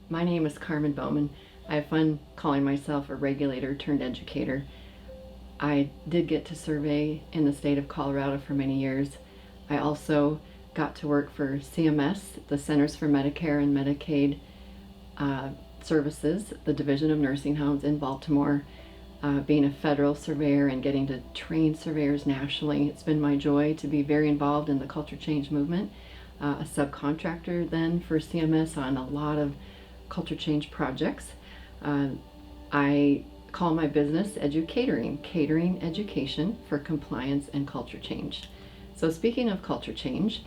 My name is Carmen Bowman. I have fun calling myself a regulator turned educator. I did get to survey in the state of Colorado for many years. I also got to work for CMS, the Centers for Medicare and Medicaid Services, the Division of Nursing Homes in Baltimore, being a federal surveyor and getting to train surveyors nationally. It's been my joy to be very involved in the culture change movement, a subcontractor then for CMS on a lot of culture change projects. I call my business Edu-Catering, catering education for compliance and culture change. So speaking of culture change,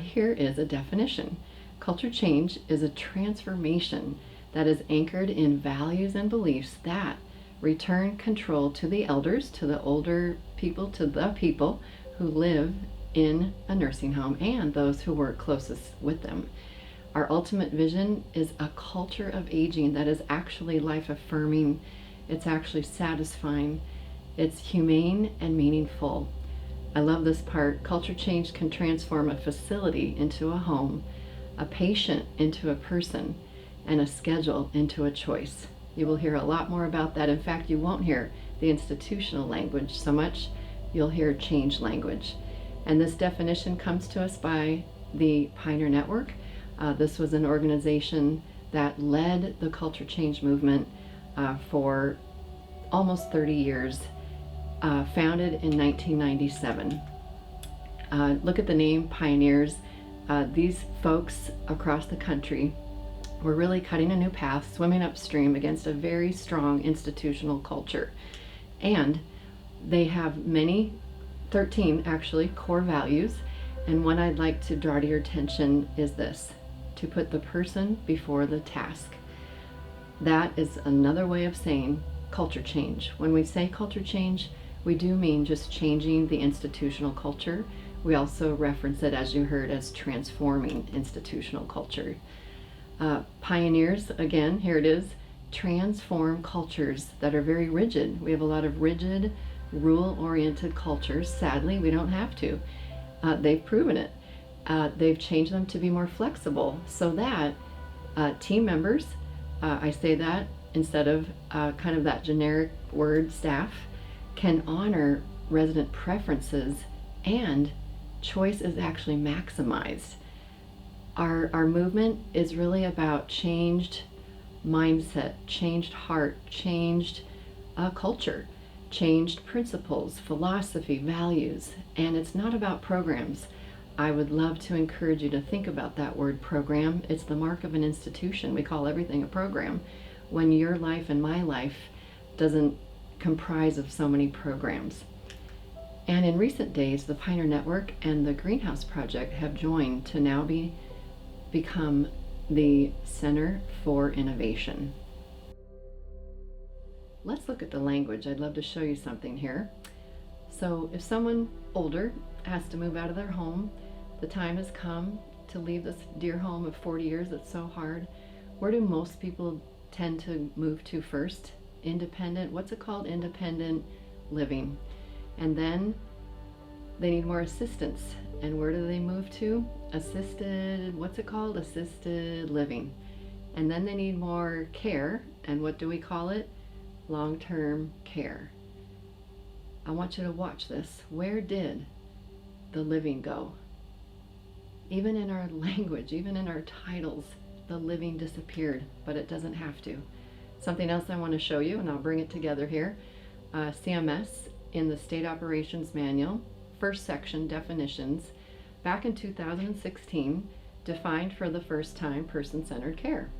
here is a definition. Culture change is a transformation that is anchored in values and beliefs that return control to the elders, to the older people, to the people who live in a nursing home and those who work closest with them. Our ultimate vision is a culture of aging that is actually life-affirming, it's actually satisfying, it's humane and meaningful. I love this part. Culture change can transform a facility into a home, a patient into a person, and a schedule into a choice. You will hear a lot more about that. In fact, you won't hear the institutional language so much, you'll hear change language. And this definition comes to us by the Pioneer Network. This was an organization that led the culture change movement for almost 30 years, founded in 1997. Look at the name, Pioneers. These folks across the country were really cutting a new path, swimming upstream against a very strong institutional culture. And they have 13 actually, core values. And one I'd like to draw to your attention is this: to put the person before the task. That is another way of saying culture change. When we say culture change, we do mean just changing the institutional culture. We also reference it, as you heard, as transforming institutional culture. Pioneers, again, here it is, transform cultures that are very rigid. We have a lot of rigid, rule-oriented cultures. Sadly, we don't have to. They've proven it. They've changed them to be more flexible so that team members, I say that instead of kind of that generic word staff, can honor resident preferences and choice is actually maximized. Our movement is really about changed mindset, changed heart, changed culture, changed principles, philosophy, values, and it's not about programs. I would love to encourage you to think about that word program. It's the mark of an institution. We call everything a program when your life and my life doesn't comprise of so many programs. And in recent days, the Pioneer Network and the Greenhouse Project have joined to now become the Center for Innovation. Let's look at the language. I'd love to show you something here. So if someone older has to move out of their home, the time has come to leave this dear home of 40 years that's so hard. Where do most people tend to move to first? Independent, what's it called? Independent living. And then they need more assistance. And where do they move to? Assisted, what's it called? Assisted living. And then they need more care. And what do we call it? Long-term care. I want you to watch this. Where did the living go? Even in our language, even in our titles, the living disappeared, but it doesn't have to. Something else I want to show you, and I'll bring it together here. CMS in the State Operations Manual, first section, definitions, back in 2016, defined for the first time person-centered care.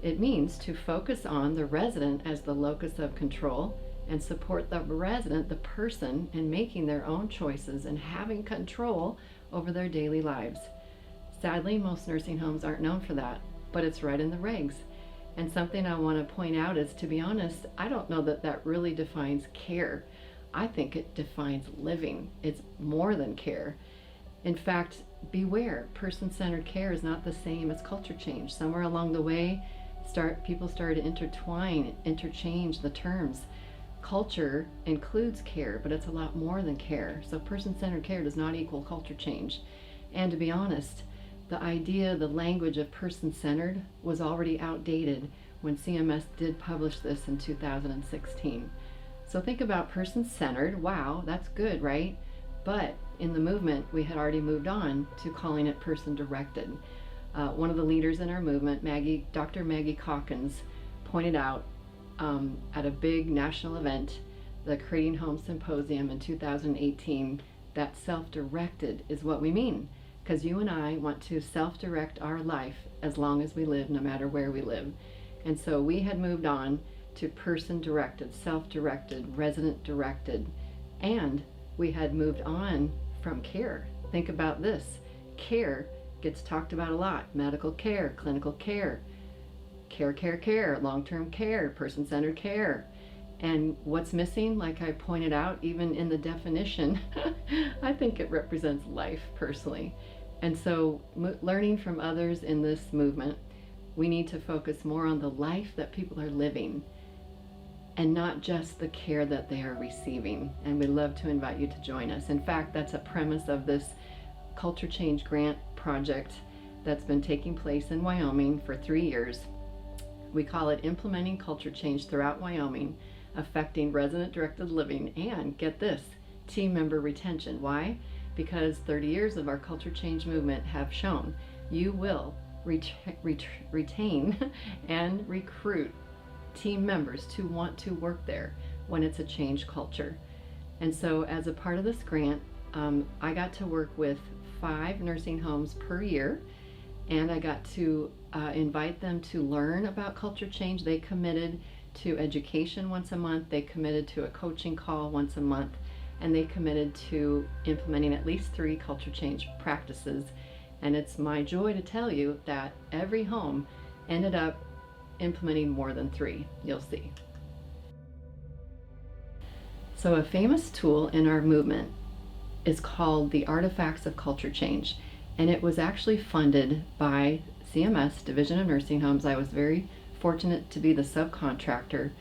It means to focus on the resident as the locus of control and support the resident, the person, in making their own choices and having control over their daily lives. Sadly, most nursing homes aren't known for that, but it's right in the regs. And something I want to point out is, to be honest, I don't know that that really defines care. I think it defines living. It's more than care. In fact, beware, person-centered care is not the same as culture change. Somewhere along the way, people started to interchange the terms. Culture includes care, but it's a lot more than care. So person-centered care does not equal culture change. And to be honest, the idea, the language of person-centered was already outdated when CMS did publish this in 2016. So think about person-centered. Wow, that's good, right? But in the movement, we had already moved on to calling it person-directed. One of the leaders in our movement, Dr. Maggie Calkins, pointed out at a big national event, the Creating Home Symposium in 2018, that self-directed is what we mean. Because you and I want to self-direct our life as long as we live, no matter where we live. And so we had moved on to person-directed, self-directed, resident-directed, and we had moved on from care. Think about this. Care gets talked about a lot. Medical care, clinical care, care, long-term care, person-centered care. And what's missing, like I pointed out, even in the definition, I think it represents life personally. And so learning from others in this movement, we need to focus more on the life that people are living and not just the care that they are receiving. And we'd love to invite you to join us. In fact, that's a premise of this Culture Change Grant project that's been taking place in Wyoming for 3 years. We call it Implementing Culture Change Throughout Wyoming, Affecting Resident-Directed Living, and get this, team member retention. Why? Because 30 years of our culture change movement have shown you will retain and recruit team members to want to work there when it's a change culture. And so as a part of this grant, I got to work with 5 nursing homes per year, and I got to invite them to learn about culture change. They committed to education once a month, they committed to a coaching call once a month, and they committed to implementing at least 3 culture change practices. And it's my joy to tell you that every home ended up implementing more than 3. You'll see. So a famous tool in our movement is called the Artifacts of Culture Change, and it was actually funded by CMS, Division of Nursing Homes. I was very fortunate to be the subcontractor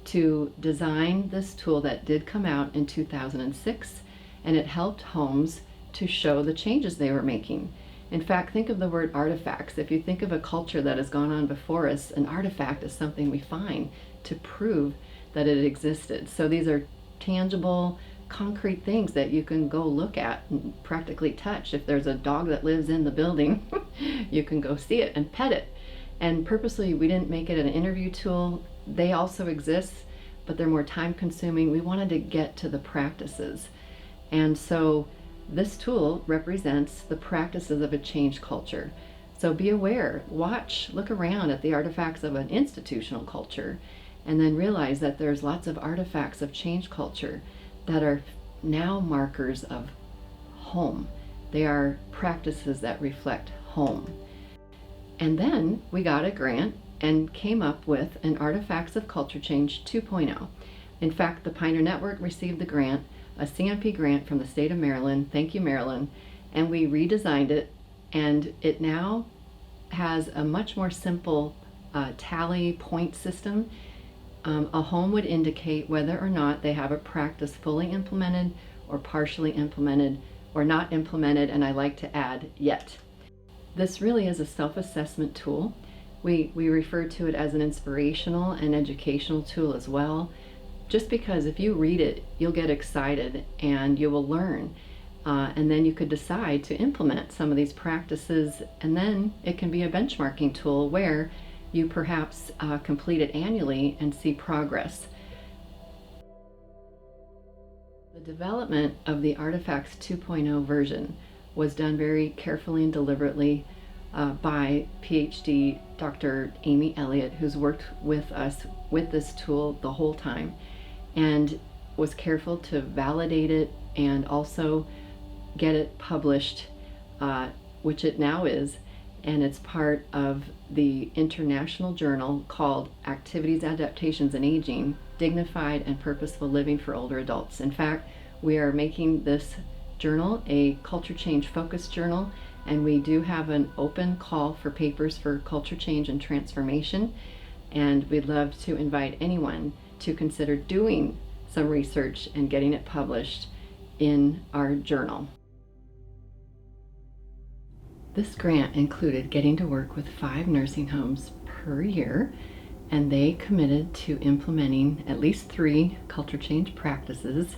to design this tool that did come out in 2006, and it helped homes to show the changes they were making. In fact, think of the word artifacts. If you think of a culture that has gone on before us, an artifact is something we find to prove that it existed. So these are tangible, concrete things that you can go look at and practically touch. If there's a dog that lives in the building, you can go see it and pet it. And purposely, we didn't make it an interview tool. They also exist, but they're more time consuming. We wanted to get to the practices. And so this tool represents the practices of a change culture. So be aware, watch, look around at the artifacts of an institutional culture, and then realize that there's lots of artifacts of change culture that are now markers of home. They are practices that reflect home. And then we got a grant and came up with an Artifacts of Culture Change 2.0. In fact, the Pioneer Network received the grant, a CMP grant from the state of Maryland. Thank you, Maryland. And we redesigned it, and it now has a much more simple tally point system. A home would indicate whether or not they have a practice fully implemented or partially implemented or not implemented, and I like to add yet. This really is a self-assessment tool. We refer to it as an inspirational and educational tool as well, just because if you read it, you'll get excited and you will learn. And then you could decide to implement some of these practices, and then it can be a benchmarking tool where you perhaps complete it annually and see progress. The development of the Artifacts 2.0 version was done very carefully and deliberately by PhD Dr. Amy Elliott, who's worked with us with this tool the whole time and was careful to validate it and also get it published, which it now is, and it's part of the international journal called Activities, Adaptations, and Aging, Dignified and Purposeful Living for Older Adults. In fact, we are making this journal a culture change focused journal, and we do have an open call for papers for culture change and transformation, and we'd love to invite anyone to consider doing some research and getting it published in our journal. This grant included getting to work with 5 nursing homes per year, and they committed to implementing at least 3 culture change practices.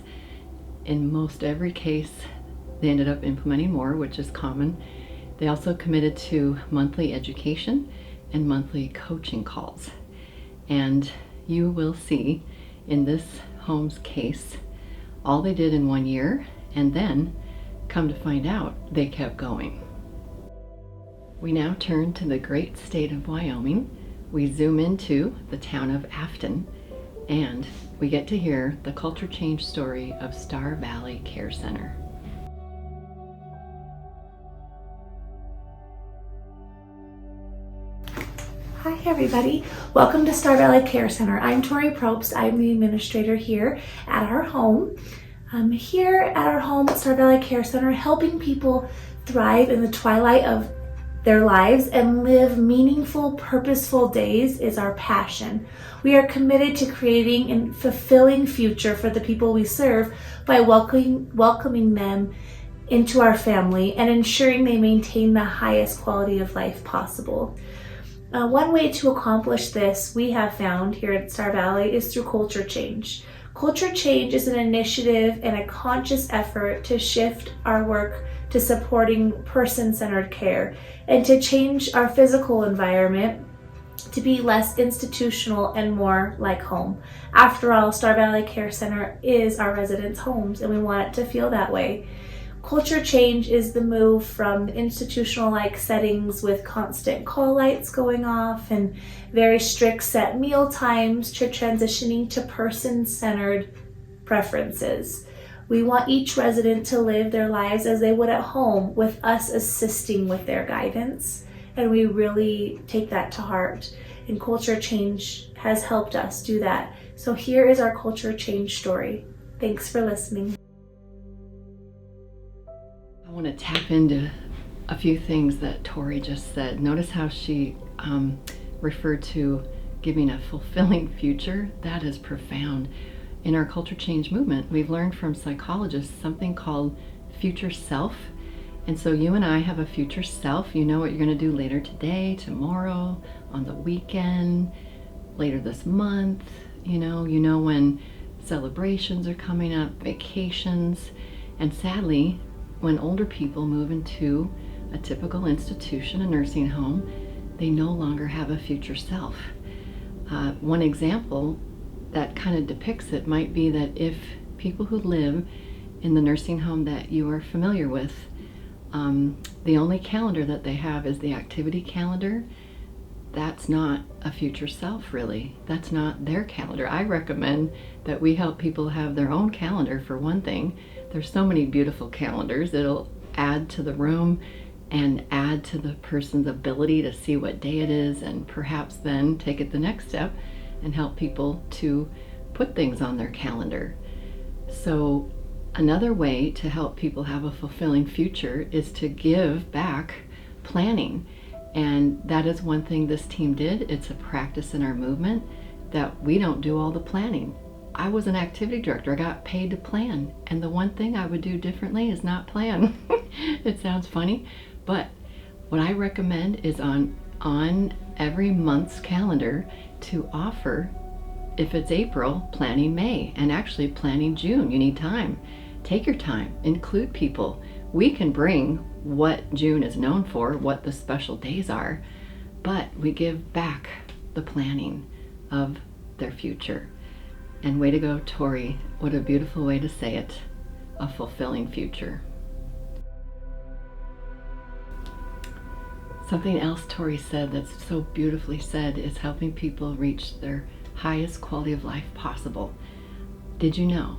In most every case, they ended up implementing more, which is common. They also committed to monthly education and monthly coaching calls. And you will see in this home's case, all they did in 1 year, and then come to find out they kept going. We now turn to the great state of Wyoming. We zoom into the town of Afton, and we get to hear the culture change story of Star Valley Care Center. Hi everybody, welcome to Star Valley Care Center. I'm Tori Probst. I'm the administrator here at our home. I'm here at our home at Star Valley Care Center, helping people thrive in the twilight of their lives and live meaningful, purposeful days is our passion. We are committed to creating a fulfilling future for the people we serve by welcoming them into our family and ensuring they maintain the highest quality of life possible. One way to accomplish this we have found here at Star Valley is through culture change. Culture change is an initiative and a conscious effort to shift our work to supporting person-centered care and to change our physical environment to be less institutional and more like home. After all, Star Valley Care Center is our residents' homes, and we want it to feel that way. Culture change is the move from institutional-like settings with constant call lights going off and very strict set meal times to transitioning to person-centered preferences. We want each resident to live their lives as they would at home, with us assisting with their guidance, and we really take that to heart. And culture change has helped us do that. So here is our culture change story. Thanks for listening. I want to tap into a few things that Tori just said. Notice how she referred to giving a fulfilling future. That is profound. In our culture change movement, we've learned from psychologists something called future self. And so you and I have a future self. You know what you're going to do later today, tomorrow, on the weekend, later this month. You know when celebrations are coming up, vacations. And sadly, when older people move into a typical institution, a nursing home, they no longer have a future self. One example that kind of depicts it might be that if people who live in the nursing home that you are familiar with, the only calendar that they have is the activity calendar, that's not a future self really. That's not their calendar. I recommend that we help people have their own calendar for one thing. There's so many beautiful calendars. It'll add to the room and add to the person's ability to see what day it is, and perhaps then take it the next step and help people to put things on their calendar. So another way to help people have a fulfilling future is to give back planning. And that is one thing this team did. It's a practice in our movement that we don't do all the planning. I was an activity director. I got paid to plan. And the one thing I would do differently is not plan. It sounds funny, but what I recommend is on every month's calendar to offer, if it's April, planning May, and actually planning June. You need time. Take your time, include people. We can bring what June is known for, what the special days are, but we give back the planning of their future. And way to go, Tori. What a beautiful way to say it. A fulfilling future. Something else Tori said that's so beautifully said is helping people reach their highest quality of life possible. Did you know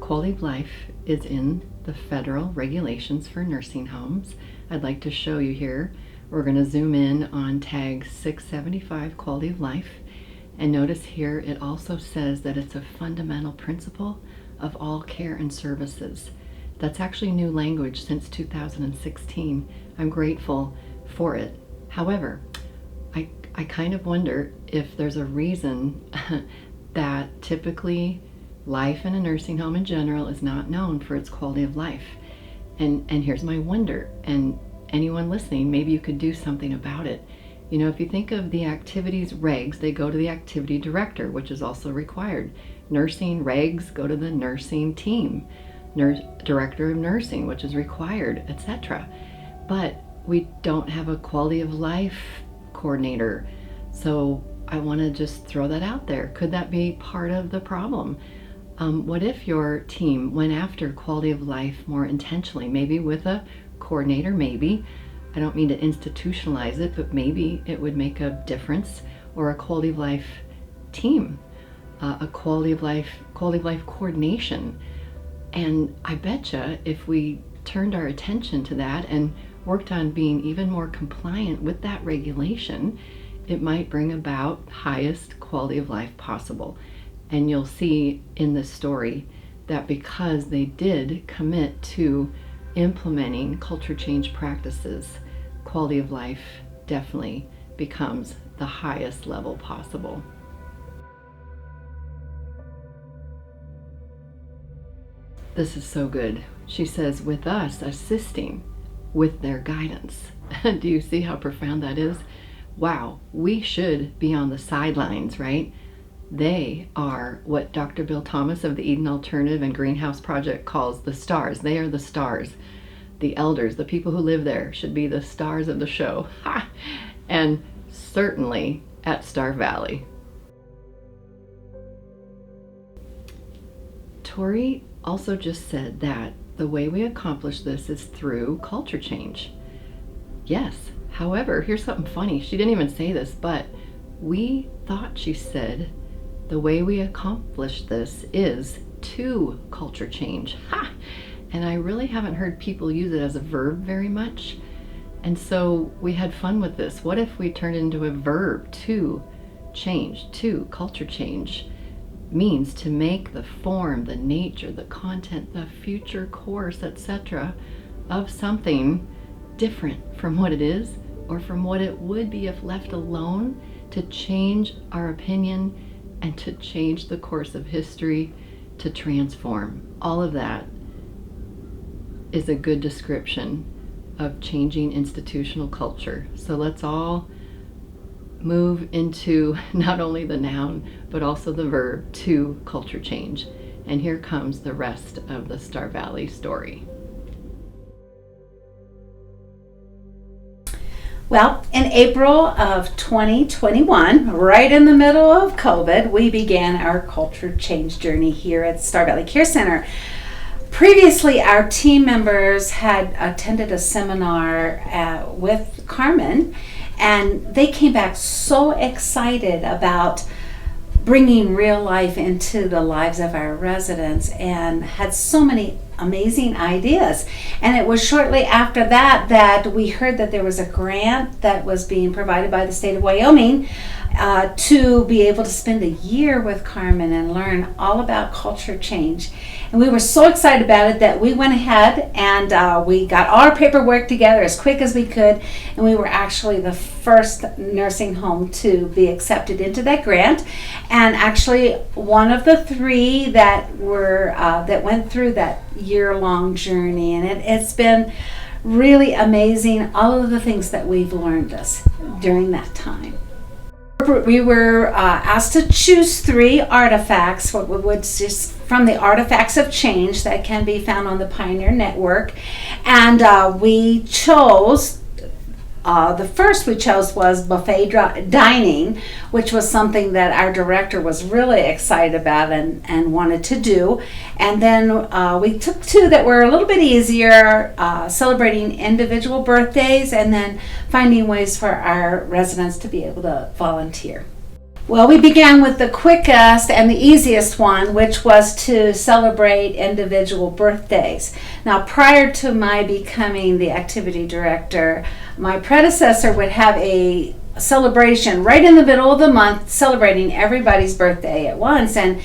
quality of life is in the federal regulations for nursing homes? I'd like to show you here. We're going to zoom in on tag 675 quality of life, and notice here it also says that it's a fundamental principle of all care and services. That's actually new language since 2016. I'm grateful for it. However, I kind of wonder if there's a reason that typically life in a nursing home in general is not known for its quality of life. And here's my wonder, and anyone listening, maybe you could do something about it. You know, if you think of the activities regs, they go to the activity director, which is also required. Nursing regs go to the nursing team, director of nursing, which is required, etc. But we don't have a quality of life coordinator. So I want to just throw that out there. Could that be part of the problem? What if your team went after quality of life more intentionally, maybe with a coordinator, maybe. I don't mean to institutionalize it, but maybe it would make a difference, or a quality of life team, a quality of life coordination. And I betcha if we turned our attention to that and worked on being even more compliant with that regulation, it might bring about highest quality of life possible. And you'll see in this story that because they did commit to implementing culture change practices, quality of life definitely becomes the highest level possible. This is so good. She says, with us assisting with their guidance. Do you see how profound that is? Wow, we should be on the sidelines, right? They are what Dr. Bill Thomas of the Eden Alternative and Greenhouse Project calls the stars. They are the stars. The elders, the people who live there, should be the stars of the show. Ha! And certainly at Star Valley. Tori also just said that the way we accomplish this is through culture change. Yes, however, here's something funny. She didn't even say this, but we thought she said the way we accomplish this is to culture change. Ha! And I really haven't heard people use it as a verb very much. And so we had fun with this. What if we turned it into a verb? To change, to culture change means to make the form, the nature, the content, the future course, etc. of something different from what it is or from what it would be if left alone, to change our opinion and to change the course of history, to transform. All of that is a good description of changing institutional culture. So let's all move into not only the noun, but also the verb, to culture change. And here comes the rest of the Star Valley story. Well, in April of 2021, right in the middle of COVID, we began our culture change journey here at Star Valley Care Center. Previously, our team members had attended a seminar with Carmen, and they came back so excited about bringing real life into the lives of our residents and had so many amazing ideas. And it was shortly after that that we heard that there was a grant that was being provided by the state of Wyoming to be able to spend a year with Carmen and learn all about culture change. And we were so excited about it that we went ahead and we got all our paperwork together as quick as we could, and we were actually the first nursing home to be accepted into that grant, and actually one of the three that were that went through that year-long journey. And it's been really amazing, all of the things that we've learned during that time. We were asked to choose 3 artifacts, just from the artifacts of change that can be found on the Pioneer Network, and we chose. The first we chose was buffet dining, which was something that our director was really excited about and wanted to do. And then we took 2 that were a little bit easier, celebrating individual birthdays and then finding ways for our residents to be able to volunteer. Well, we began with the quickest and the easiest one, which was to celebrate individual birthdays. Now, prior to my becoming the activity director, my predecessor would have a celebration right in the middle of the month celebrating everybody's birthday at once. And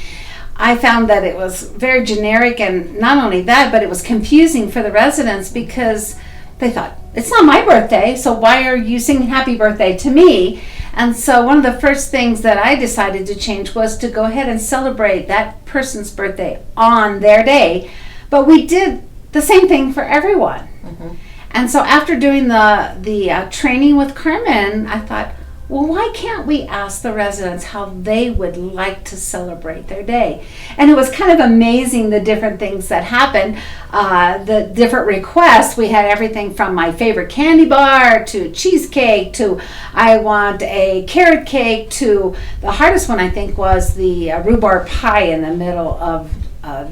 I found that it was very generic, and not only that, but it was confusing for the residents because they thought, it's not my birthday, so why are you singing happy birthday to me? And so one of the first things that I decided to change was to go ahead and celebrate that person's birthday on their day. But we did the same thing for everyone. Mm-hmm. And so after doing the training with Carmen, I thought, well, why can't we ask the residents how they would like to celebrate their day? And it was kind of amazing the different things that happened, the different requests. We had everything from my favorite candy bar to cheesecake to I want a carrot cake to the hardest one I think was the rhubarb pie in the middle of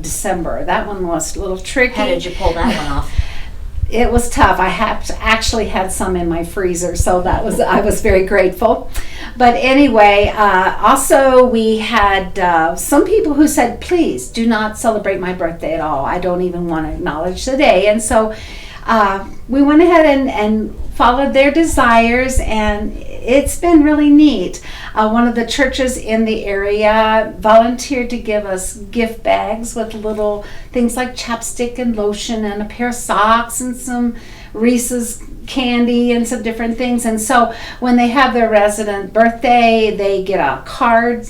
December. That one was a little tricky. How did you pull that one off? It was tough. I actually had some in my freezer, so I was very grateful. But anyway, also we had some people who said, please do not celebrate my birthday at all. I don't even want to acknowledge the day. And so we went ahead and followed their desires, and it's been really neat. One of the churches in the area volunteered to give us gift bags with little things like chapstick and lotion and a pair of socks and some Reese's candy and some different things. And so when they have their resident birthday, they get a card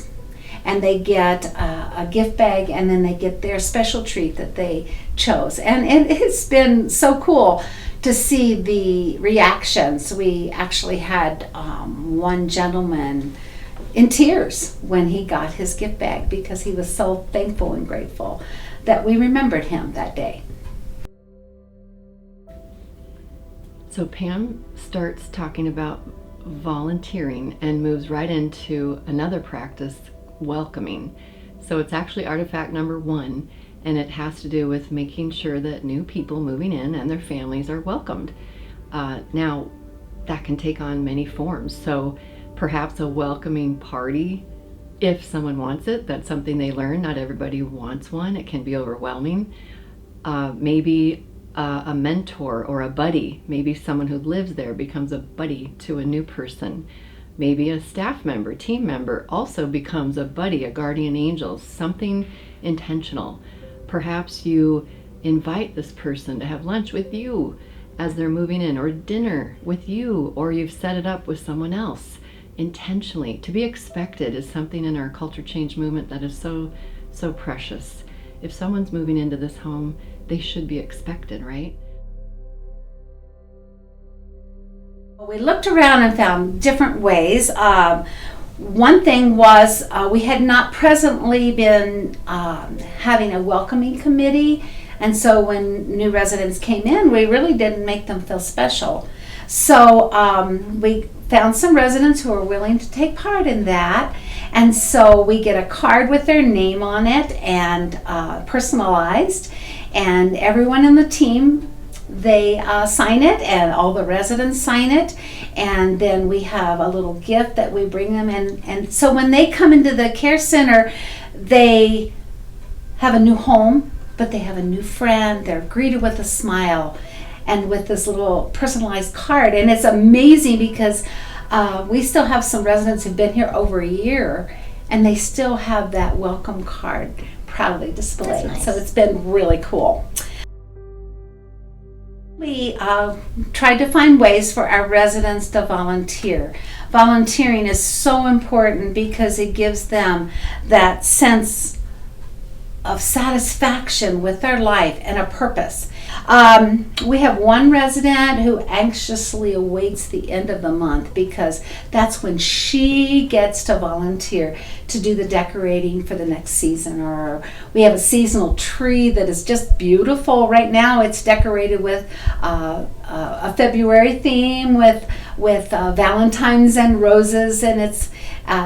and they get a gift bag, and then they get their special treat that they chose. And it's been so cool to see the reactions. We actually had one gentleman in tears when he got his gift bag because he was so thankful and grateful that we remembered him that day. So Pam starts talking about volunteering and moves right into another practice, welcoming. So it's actually artifact number 1, and it has to do with making sure that new people moving in and their families are welcomed. Now, that can take on many forms. So perhaps a welcoming party, if someone wants it. That's something they learn. Not everybody wants one. It can be overwhelming. Maybe a mentor or a buddy. Maybe someone who lives there becomes a buddy to a new person. Maybe a staff member, team member also becomes a buddy, a guardian angel, something intentional. Perhaps you invite this person to have lunch with you as they're moving in, or dinner with you, or you've set it up with someone else intentionally. To be expected is something in our culture change movement that is so precious. If someone's moving into this home, they should be expected, right? We looked around and found different ways. One thing was we had not presently been having a welcoming committee, and so when new residents came in, we really didn't make them feel special. So we found some residents who are willing to take part in that, and so we get a card with their name on it and personalized, and everyone in the team, they sign it, and all the residents sign it, and then we have a little gift that we bring them in. And so when they come into the care center, they have a new home, but they have a new friend. They're greeted with a smile and with this little personalized card. And it's amazing because we still have some residents who've been here over a year, and they still have that welcome card proudly displayed. That's nice. So it's been really cool. We tried to find ways for our residents to volunteer. Volunteering is so important because it gives them that sense of satisfaction with their life and a purpose. We have one resident who anxiously awaits the end of the month because that's when she gets to volunteer to do the decorating for the next season. Or we have a seasonal tree that is just beautiful. Right now it's decorated with a February theme with Valentines and roses, and it's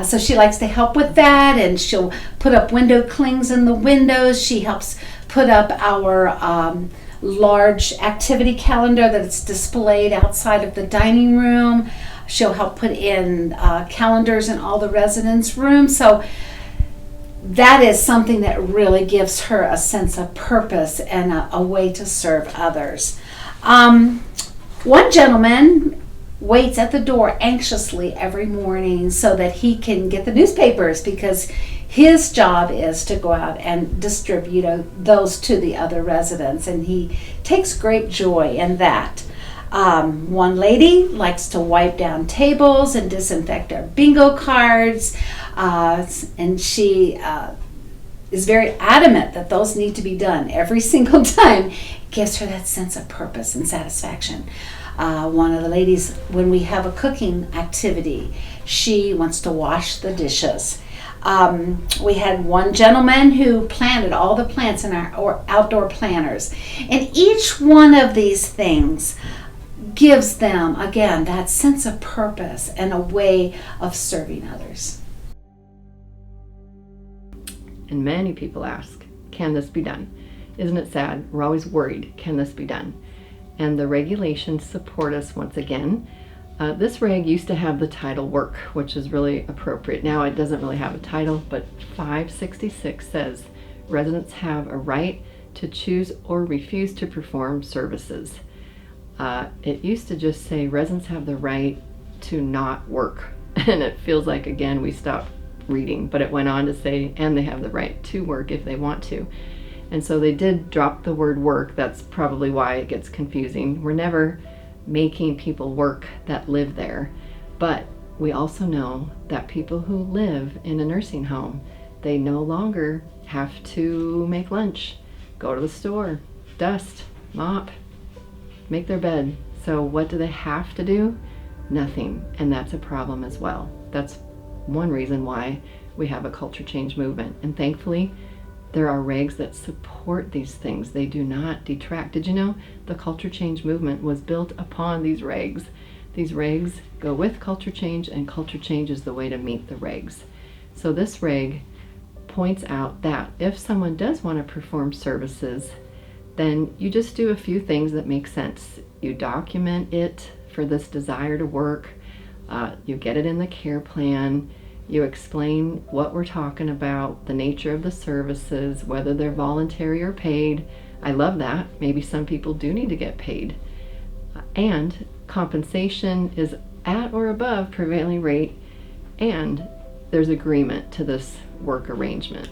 so she likes to help with that, and she'll put up window clings in the windows. She helps put up our large activity calendar that's displayed outside of the dining room. She'll help put in calendars in all the residents' rooms. So that is something that really gives her a sense of purpose and a way to serve others. One gentleman waits at the door anxiously every morning so that he can get the newspapers, because his job is to go out and distribute those to the other residents, and he takes great joy in that. One lady likes to wipe down tables and disinfect our bingo cards, and she is very adamant that those need to be done every single time, it gives her that sense of purpose and satisfaction. One of the ladies, when we have a cooking activity, she wants to wash the dishes. We had one gentleman who planted all the plants in our outdoor planters. And each one of these things gives them, again, that sense of purpose and a way of serving others. And many people ask, can this be done? Isn't it sad? We're always worried, can this be done? And the regulations support us once again. This reg used to have the title work, which is really appropriate. Now it doesn't really have a title, but 566 says residents have a right to choose or refuse to perform services. It used to just say residents have the right to not work. And it feels like, again, we stopped reading, but it went on to say, and they have the right to work if they want to. And so they did drop the word work. That's probably why it gets confusing. We're never making people work that live there, but we also know that people who live in a nursing home, they no longer have to make lunch, go to the store, dust, mop, make their bed. So what do they have to do? Nothing. And that's a problem as well. That's one reason why we have a culture change movement. And thankfully, there are regs that support these things. They do not detract. Did you know the culture change movement was built upon these regs? These regs go with culture change, and culture change is the way to meet the regs. So this reg points out that if someone does want to perform services, then you just do a few things that make sense. You document it for this desire to work. You get it in the care plan. You explain what we're talking about, the nature of the services, whether they're voluntary or paid. I love that. Maybe some people do need to get paid. And compensation is at or above prevailing rate, and there's agreement to this work arrangement.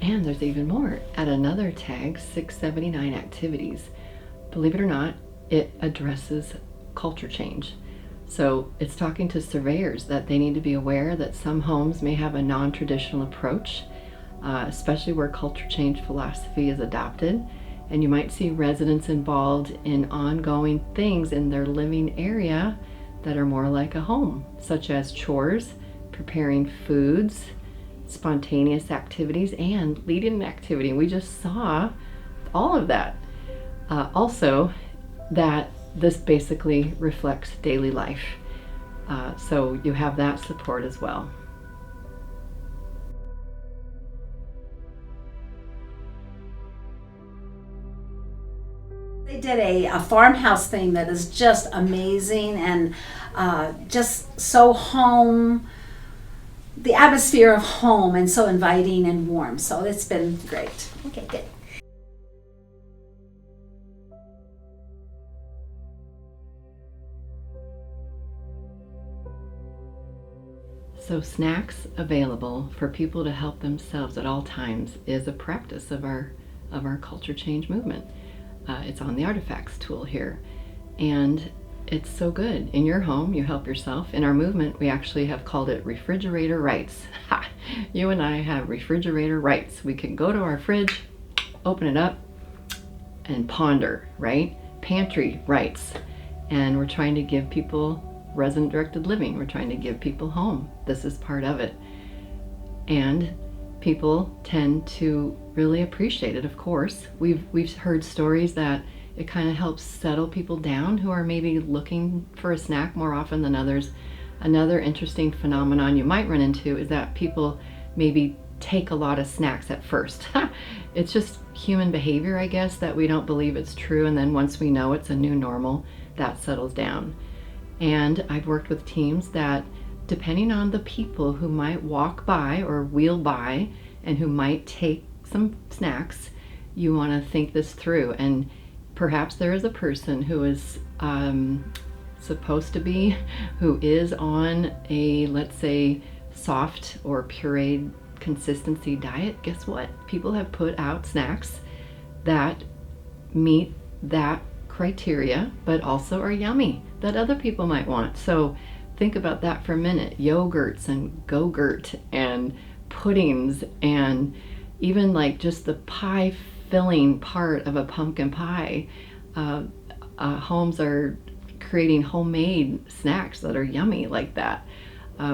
And there's even more. At another tag, 679 activities. Believe it or not, it addresses culture change. So it's talking to surveyors that they need to be aware that some homes may have a non-traditional approach, especially where culture change philosophy is adopted. And you might see residents involved in ongoing things in their living area that are more like a home, such as chores, preparing foods, spontaneous activities, and leading an activity. We just saw all of that. Also, that this basically reflects daily life. So you have that support as well. They did a farmhouse thing that is just amazing and just so home, the atmosphere of home, and so inviting and warm. So it's been great. Okay, good. So snacks available for people to help themselves at all times is a practice of our culture change movement. It's on the artifacts tool here, and it's so good. In your home, you help yourself. In our movement, we actually have called it refrigerator rights. Ha! You and I have refrigerator rights. We can go to our fridge, open it up, and ponder, right? Pantry rights. And we're trying to give people resident-directed living. We're trying to give people home. This is part of it. And people tend to really appreciate it, of course. We've heard stories that it kind of helps settle people down who are maybe looking for a snack more often than others. Another interesting phenomenon you might run into is that people maybe take a lot of snacks at first. It's just human behavior, I guess, that we don't believe it's true, and then once we know it's a new normal, that settles down. And I've worked with teams that, depending on the people who might walk by or wheel by and who might take some snacks, you want to think this through. And perhaps there is a person who is supposed to be, who is on a, let's say, soft or pureed consistency diet. Guess what? People have put out snacks that meet that criteria, but also are yummy, that other people might want. So think about that for a minute. Yogurts and Go-Gurt and puddings, and even like just the pie filling part of a pumpkin pie. Homes are creating homemade snacks that are yummy like that.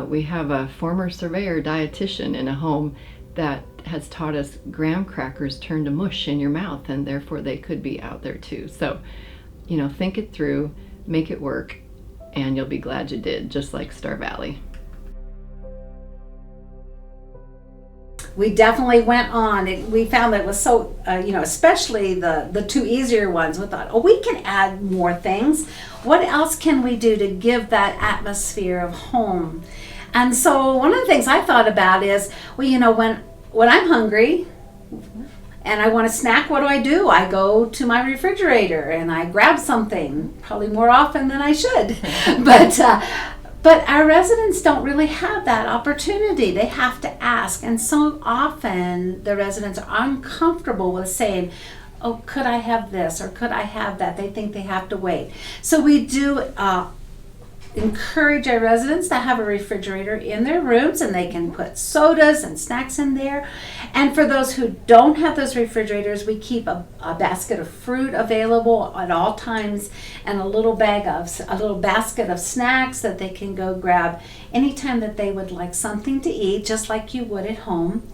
We have a former surveyor dietitian in a home that has taught us graham crackers turn to mush in your mouth, and therefore they could be out there too. So, think it through, make it work, and you'll be glad you did, just like Star Valley. We definitely went on. We found that it was so, especially the two easier ones. We thought, we can add more things. What else can we do to give that atmosphere of home? And so one of the things I thought about is, when I'm hungry and I want a snack, what do? I go to my refrigerator and I grab something, probably more often than I should. But our residents don't really have that opportunity. They have to ask. And so often the residents are uncomfortable with saying, could I have this or could I have that? They think they have to wait. So we do encourage our residents to have a refrigerator in their rooms, and they can put sodas and snacks in there. And for those who don't have those refrigerators, we keep a basket of fruit available at all times, and a little basket of snacks that they can go grab anytime that they would like something to eat, just like you would at home.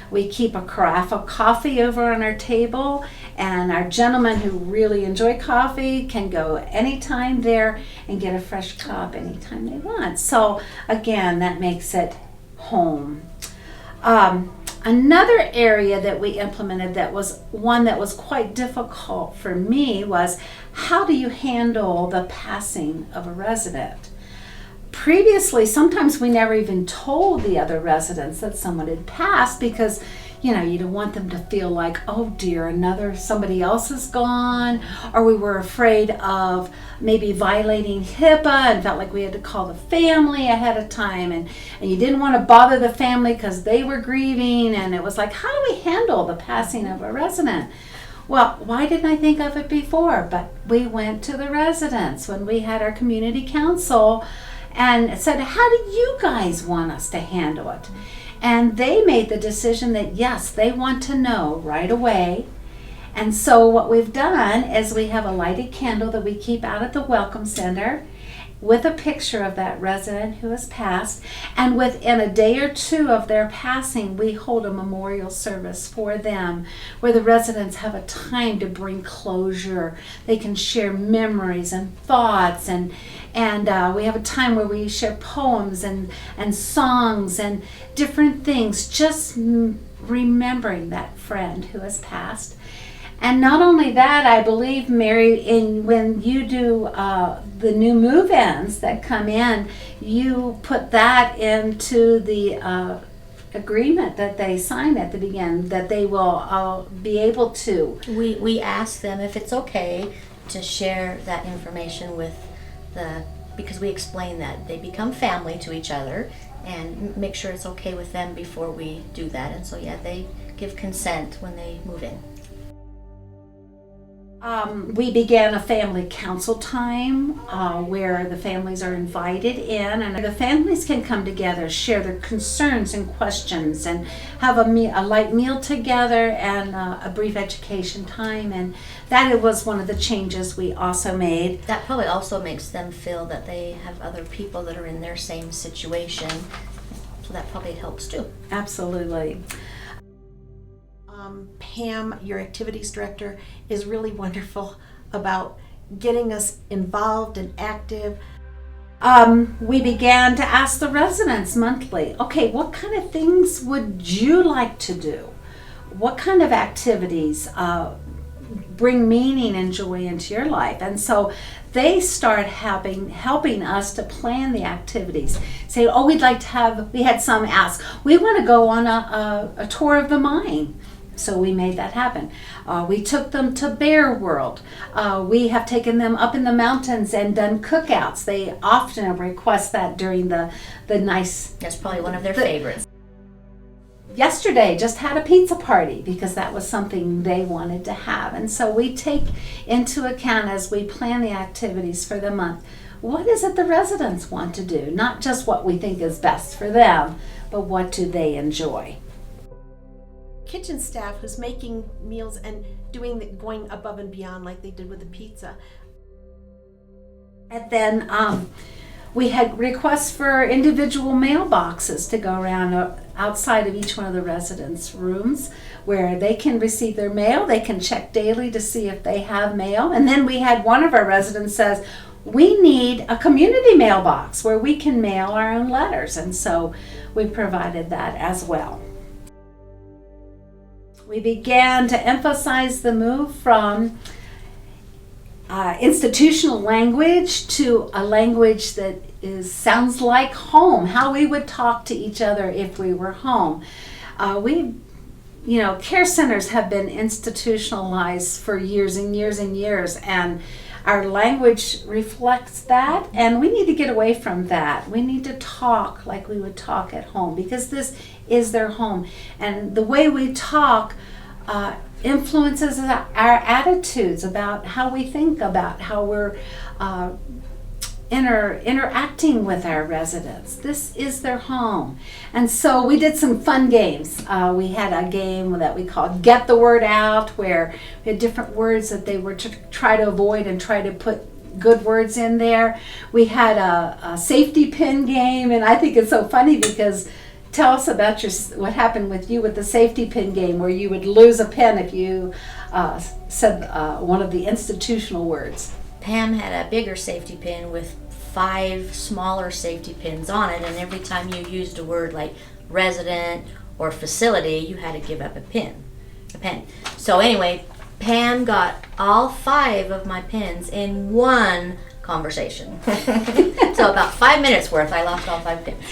We keep a carafe of coffee over on our table, and our gentlemen who really enjoy coffee can go anytime there and get a fresh cup anytime they want. So again, that makes it home. Another area that we implemented that was one that was quite difficult for me was, how do you handle the passing of a resident? Previously, sometimes we never even told the other residents that someone had passed, because you don't want them to feel like, oh dear, somebody else is gone, or we were afraid of maybe violating HIPAA and felt like we had to call the family ahead of time, and you didn't want to bother the family because they were grieving, and it was like, how do we handle the passing of a resident? Well, why didn't I think of it before? But we went to the residents when we had our community council and said, how do you guys want us to handle it? And they made the decision that yes, they want to know right away. And so what we've done is we have a lighted candle that we keep out at the Welcome Center with a picture of that resident who has passed. And within a day or two of their passing, we hold a memorial service for them where the residents have a time to bring closure. They can share memories and thoughts, and we have a time where we share poems and songs and different things, just remembering that friend who has passed. And not only that, I believe, Mary, when you do the new move-ins that come in, you put that into the agreement that they sign at the beginning, that they will be able to. We ask them if it's okay to share that information with because we explain that they become family to each other, and make sure it's okay with them before we do that. And so they give consent when they move in. We began a family council time where the families are invited in, and the families can come together, share their concerns and questions, and have a light meal together and a brief education time. And that was one of the changes we also made. That probably also makes them feel that they have other people that are in their same situation, so that probably helps too. Absolutely. Pam, your activities director, is really wonderful about getting us involved and active. We began to ask the residents monthly, okay, what kind of things would you like to do? What kind of activities bring meaning and joy into your life? And so they start helping us to plan the activities. Say, we had some ask, we want to go on a tour of the mine. So we made that happen. We took them to Bear World. We have taken them up in the mountains and done cookouts. They often request that during the nice... That's probably one of their favorites. Yesterday just had a pizza party because that was something they wanted to have. And so we take into account, as we plan the activities for the month, what is it the residents want to do? Not just what we think is best for them, but what do they enjoy? kitchen staff who's making meals and going above and beyond like they did with the pizza. And then we had requests for individual mailboxes to go around outside of each one of the residents' rooms where they can receive their mail. They can check daily to see if they have mail. And then we had one of our residents says, we need a community mailbox where we can mail our own letters. And so we provided that as well. We began to emphasize the move from institutional language to a language that sounds like home, how we would talk to each other if we were home. Care centers have been institutionalized for years and years and years, and our language reflects that, and we need to get away from that. We need to talk like we would talk at home because this is their home. And the way we talk influences our attitudes about how we think, about how we're interacting with our residents. This is their home. And so we did some fun games. We had a game that we called Get the Word Out, where we had different words that they were to try to avoid and try to put good words in there. We had a safety pin game, and I think it's so funny because tell us about what happened with you with the safety pin game, where you would lose a pin if you said one of the institutional words. Pam had a bigger safety pin with 5 smaller safety pins on it, and every time you used a word like resident or facility, you had to give up a pen. So anyway, Pam got all 5 of my pins in one conversation. So about 5 minutes worth, I lost all 5 pins.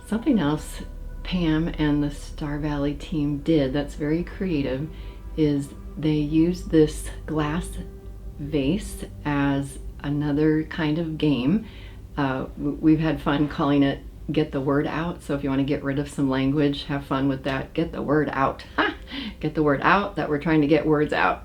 Something else Pam and the Star Valley team did that's very creative is they used this glass vase as another kind of game. We've had fun calling it Get the Word Out. So if you want to get rid of some language, have fun with that. Get the word out. Get the word out that we're trying to get words out.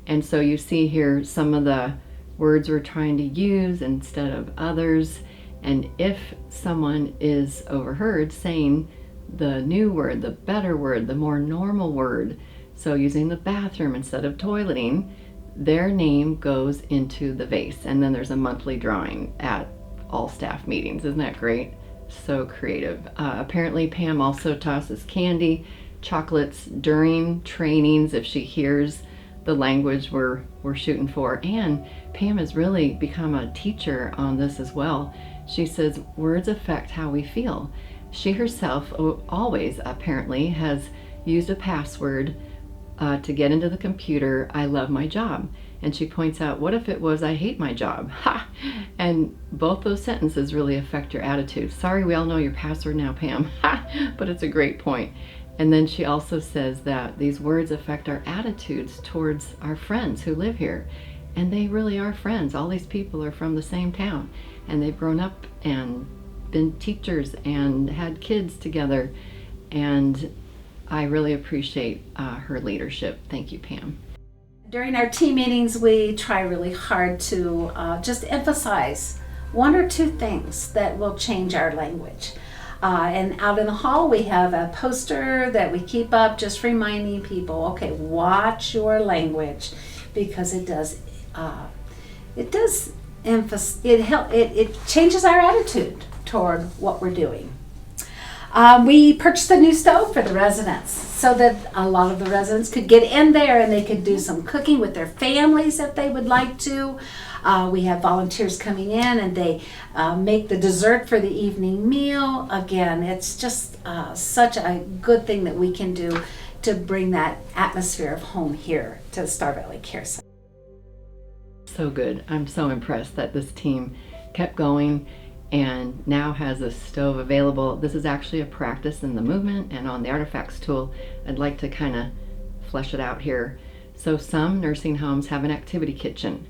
And so you see here some of the words we're trying to use instead of others. And if someone is overheard saying the new word, the better word, the more normal word, so using the bathroom instead of toileting, their name goes into the vase. And then there's a monthly drawing at all staff meetings. Isn't that great? So creative. Apparently Pam also tosses candy, chocolates during trainings if she hears the language we're shooting for. And Pam has really become a teacher on this as well. She says words affect how we feel. She herself always apparently has used a password to get into the computer, I love my job. And she points out, what if it was, I hate my job? Ha! And both those sentences really affect your attitude. Sorry, we all know your password now, Pam. Ha! But it's a great point. And then she also says that these words affect our attitudes towards our friends who live here. And they really are friends. All these people are from the same town. And they've grown up and been teachers and had kids together. And I really appreciate her leadership. Thank you, Pam. During our team meetings, we try really hard to just emphasize 1 or 2 things that will change our language. And out in the hall, we have a poster that we keep up just reminding people, okay, watch your language, because it changes our attitude toward what we're doing. We purchased a new stove for the residents so that a lot of the residents could get in there and they could do some cooking with their families if they would like to. We have volunteers coming in and they make the dessert for the evening meal. Again, it's just such a good thing that we can do to bring that atmosphere of home here to the Star Valley Care Center. So good. I'm so impressed that this team kept going and now has a stove available. This is actually a practice in the movement and on the artifacts tool. I'd like to kind of flesh it out here. So some nursing homes have an activity kitchen.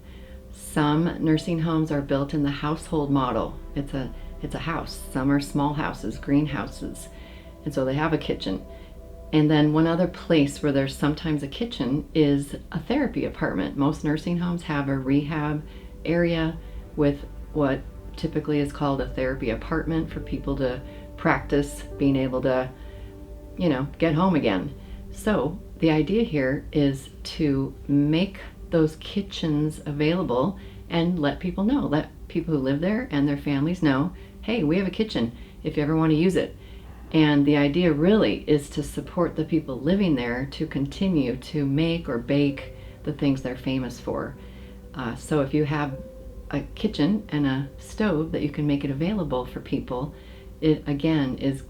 Some nursing homes are built in the household model. It's a house. Some are small houses, greenhouses. And so they have a kitchen. And then one other place where there's sometimes a kitchen is a therapy apartment. Most nursing homes have a rehab area with what typically is called a therapy apartment for people to practice being able to get home again. So the idea here is to make those kitchens available and let people know, let people who live there and their families know, hey, we have a kitchen if you ever want to use it. And the idea really is to support the people living there to continue to make or bake the things they're famous for. So if you have a kitchen and a stove that you can make it available for people, it again is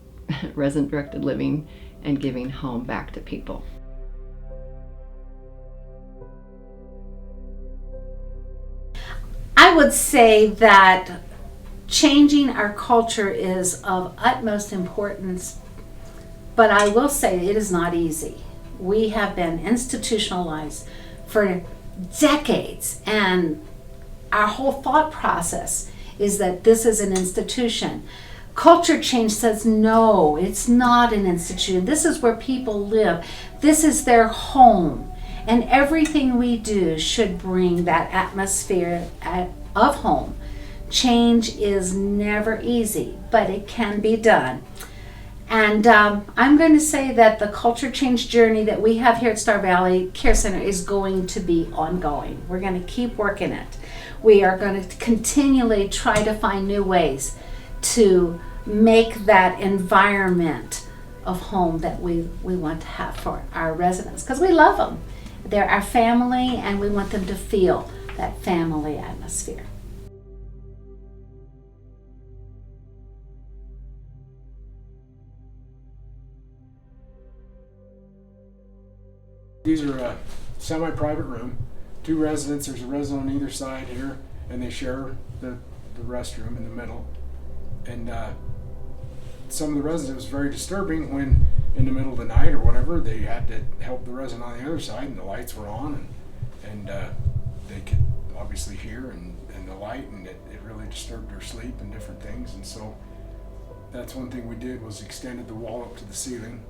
resident-directed living and giving home back to people. I would say that changing our culture is of utmost importance, but I will say it is not easy. We have been institutionalized for decades, and our whole thought process is that this is an institution. Culture change says no, it's not an institution. This is where people live. This is their home. And everything we do should bring that atmosphere of home. Change is never easy, but it can be done. And I'm going to say that the culture change journey that we have here at Star Valley Care Center is going to be ongoing. We're going to keep working it. We are going to continually try to find new ways to make that environment of home that we want to have for our residents, because we love them. They're our family, and we want them to feel that family atmosphere. These are a semi-private room. 2 residents, there's a resident on either side here, and they share the restroom in the middle. And some of the residents, it was very disturbing when in the middle of the night or whatever, they had to help the resident on the other side, and the lights were on, and they could obviously hear and the light, and it really disturbed their sleep and different things. And so that's one thing we did, was extended the wall up to the ceiling.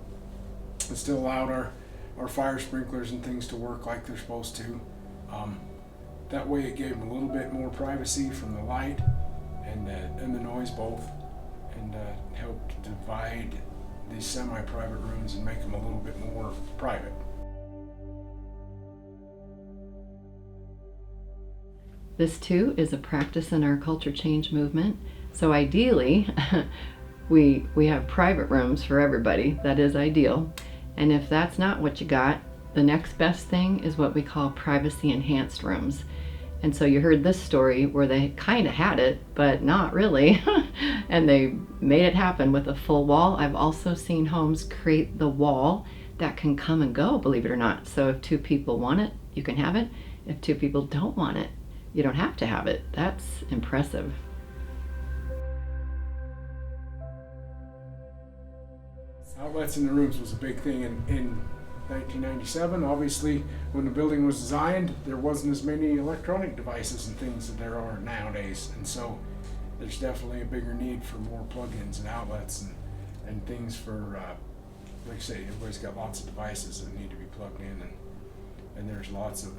It still allowed our fire sprinklers and things to work like they're supposed to. That way it gave them a little bit more privacy from the light and the noise both, and helped divide these semi-private rooms and make them a little bit more private. This too is a practice in our culture change movement. So ideally, we have private rooms for everybody. That is ideal. And if that's not what you got, the next best thing is what we call privacy enhanced rooms. And so you heard this story where they kind of had it, but not really. And they made it happen with a full wall. I've also seen homes create the wall that can come and go, believe it or not. So if 2 people want it, you can have it. If 2 people don't want it, you don't have to have it. That's impressive. Outlets in the rooms was a big thing in 1997. Obviously, when the building was designed, there wasn't as many electronic devices and things that there are nowadays, and so there's definitely a bigger need for more plug-ins and outlets and things for, like I say, everybody's got lots of devices that need to be plugged in, and there's lots of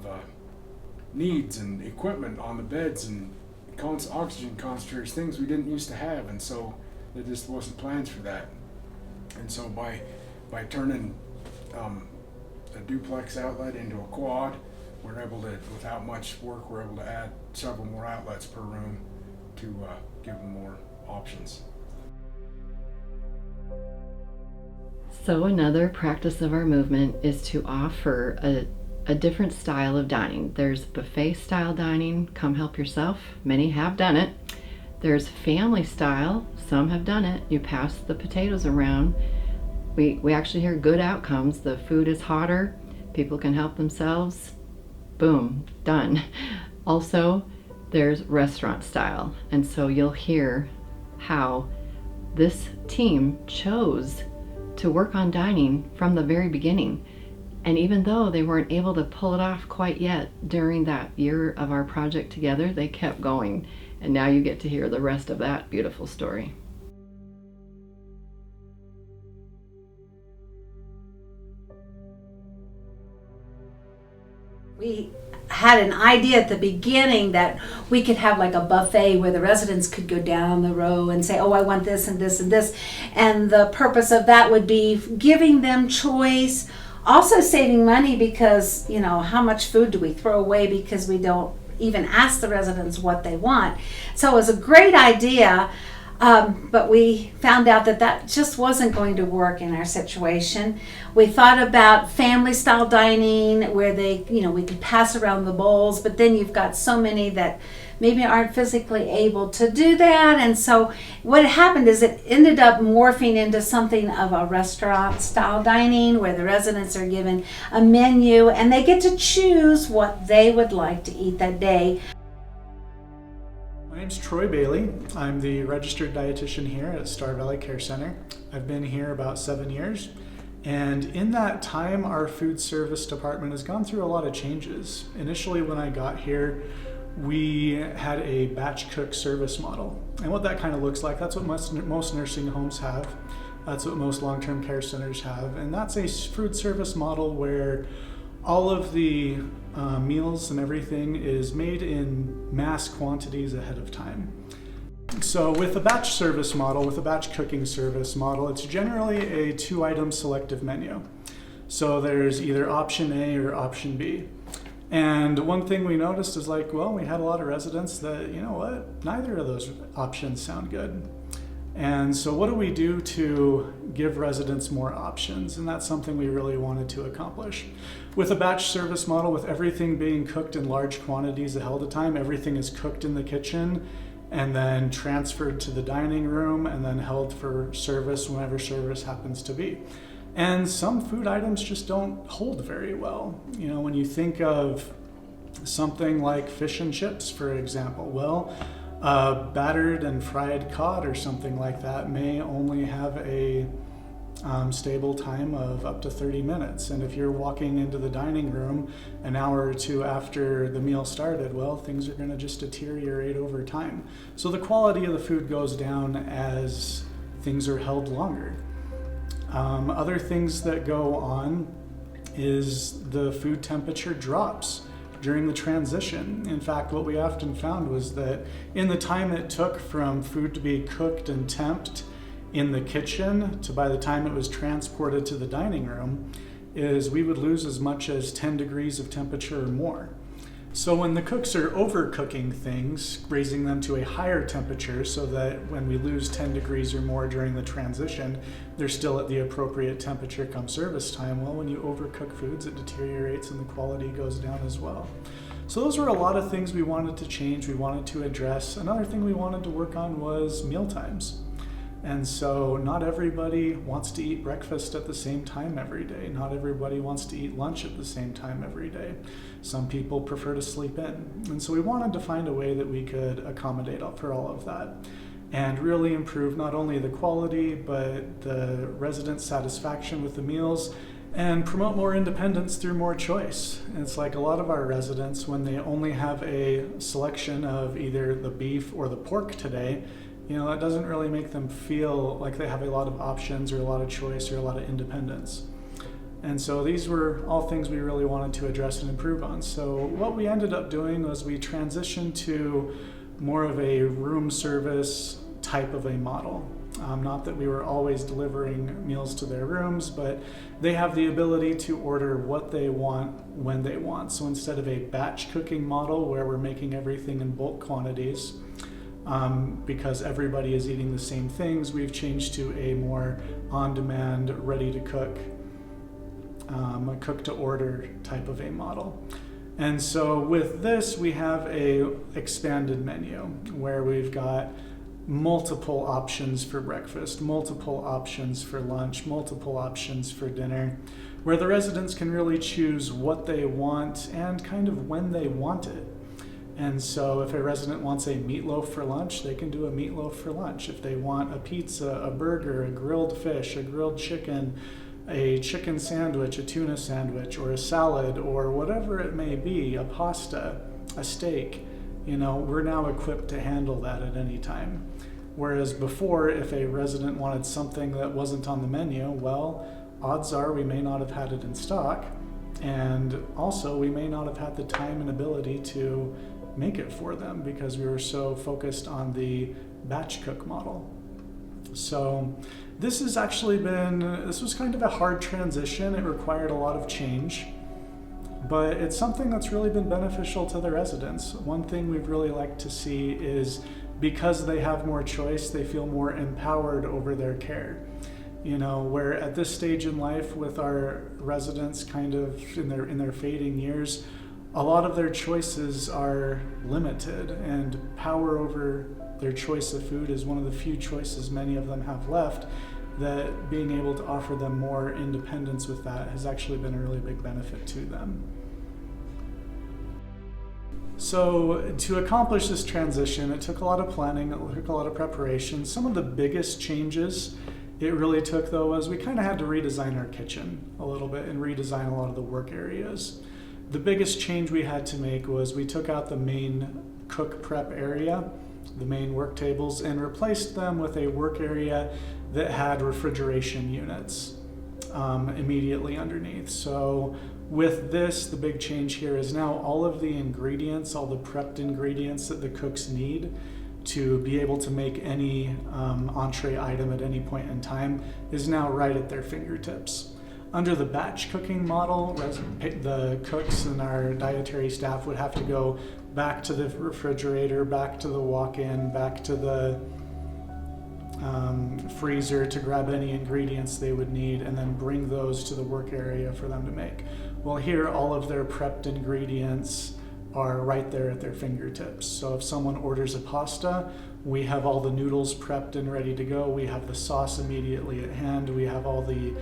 needs and equipment on the beds and oxygen concentrators, things we didn't used to have, and so there just wasn't plans for that. And so by turning a duplex outlet into a quad, we're able to, without much work, we're able to add several more outlets per room to give them more options. So another practice of our movement is to offer a different style of dining. There's buffet style dining, come help yourself. Many have done it. There's family style, some have done it. You pass the potatoes around. We actually hear good outcomes. The food is hotter, people can help themselves. Boom, done. Also, there's restaurant style. And so you'll hear how this team chose to work on dining from the very beginning. And even though they weren't able to pull it off quite yet during that year of our project together, they kept going. And now you get to hear the rest of that beautiful story. We had an idea at the beginning that we could have like a buffet where the residents could go down the row and say, oh, I want this and this and this. And the purpose of that would be giving them choice, also saving money because, you know, how much food do we throw away because we don't even ask the residents what they want. So it was a great idea. But we found out that that just wasn't going to work in our situation. We thought about family style dining where they, you know, we could pass around the bowls, but then you've got so many that maybe aren't physically able to do that. And so what happened is it ended up morphing into something of a restaurant style dining where the residents are given a menu and they get to choose what they would like to eat that day. My name's Troy Bailey. I'm the registered dietitian here at Star Valley Care Center. I've been here about 7 years, and in that time our food service department has gone through a lot of changes. Initially when I got here, we had a batch cook service model, and what that kind of looks like, that's what most nursing homes have. That's what most long-term care centers have, and that's a food service model where all of the meals and everything is made in mass quantities ahead of time. So with a batch service model, with a batch cooking service model, it's generally a 2-item selective menu. So there's either option A or option B. And one thing we noticed is like, well, we had a lot of residents that, you know what, neither of those options sound good. And so what do we do to give residents more options? And that's something we really wanted to accomplish. With a batch service model, with everything being cooked in large quantities ahead of time, everything is cooked in the kitchen and then transferred to the dining room and then held for service whenever service happens to be. And some food items just don't hold very well. You know, when you think of something like fish and chips, for example, well, battered and fried cod or something like that may only have a stable time of up to 30 minutes. And if you're walking into the dining room an hour or two after the meal started, well, things are going to just deteriorate over time. So the quality of the food goes down as things are held longer. Other things that go on is the food temperature drops during the transition. In fact, what we often found was that in the time it took from food to be cooked and temped in the kitchen to by the time it was transported to the dining room, is we would lose as much as 10 degrees of temperature or more. So when the cooks are overcooking things, raising them to a higher temperature so that when we lose 10 degrees or more during the transition, they're still at the appropriate temperature come service time. Well, when you overcook foods, it deteriorates and the quality goes down as well. So those were a lot of things we wanted to change, we wanted to address. Another thing we wanted to work on was meal times. And so not everybody wants to eat breakfast at the same time every day. Not everybody wants to eat lunch at the same time every day. Some people prefer to sleep in. And so we wanted to find a way that we could accommodate for all of that and really improve not only the quality, but the resident satisfaction with the meals and promote more independence through more choice. And it's like a lot of our residents, when they only have a selection of either the beef or the pork today, you know, that doesn't really make them feel like they have a lot of options or a lot of choice or a lot of independence. And so these were all things we really wanted to address and improve on. So what we ended up doing was we transitioned to more of a room service type of a model. Not that we were always delivering meals to their rooms, but they have the ability to order what they want when they want. So instead of a batch cooking model where we're making everything in bulk quantities, because everybody is eating the same things, we've changed to a more on-demand, ready-to-cook, a cook-to-order type of a model. And so with this, we have a expanded menu where we've got multiple options for breakfast, multiple options for lunch, multiple options for dinner, where the residents can really choose what they want and kind of when they want it. And so if a resident wants a meatloaf for lunch, they can do a meatloaf for lunch. If they want a pizza, a burger, a grilled fish, a grilled chicken, a chicken sandwich, a tuna sandwich, or a salad, or whatever it may be, a pasta, a steak, you know, we're now equipped to handle that at any time. Whereas before, if a resident wanted something that wasn't on the menu, well, odds are we may not have had it in stock. And also, we may not have had the time and ability to make it for them because we were so focused on the batch cook model. So this was kind of a hard transition. It required a lot of change, but it's something that's really been beneficial to the residents. One thing we've really liked to see is because they have more choice, they feel more empowered over their care. You know, where at this stage in life with our residents kind of in their fading years, a lot of their choices are limited, and power over their choice of food is one of the few choices many of them have left, that being able to offer them more independence with that has actually been a really big benefit to them. So to accomplish this transition, it took a lot of planning, it took a lot of preparation. Some of the biggest changes it really took, though, was we kind of had to redesign our kitchen a little bit and redesign a lot of the work areas. The biggest change we had to make was we took out the main cook prep area, the main work tables, and replaced them with a work area that had refrigeration units immediately underneath. So with this, the big change here is now all of the ingredients, all the prepped ingredients that the cooks need to be able to make any entree item at any point in time is now right at their fingertips. Under the batch cooking model, the cooks and our dietary staff would have to go back to the refrigerator, back to the walk-in, back to the freezer to grab any ingredients they would need and then bring those to the work area for them to make. Well, here all of their prepped ingredients are right there at their fingertips. So if someone orders a pasta, we have all the noodles prepped and ready to go. We have the sauce immediately at hand. We have all the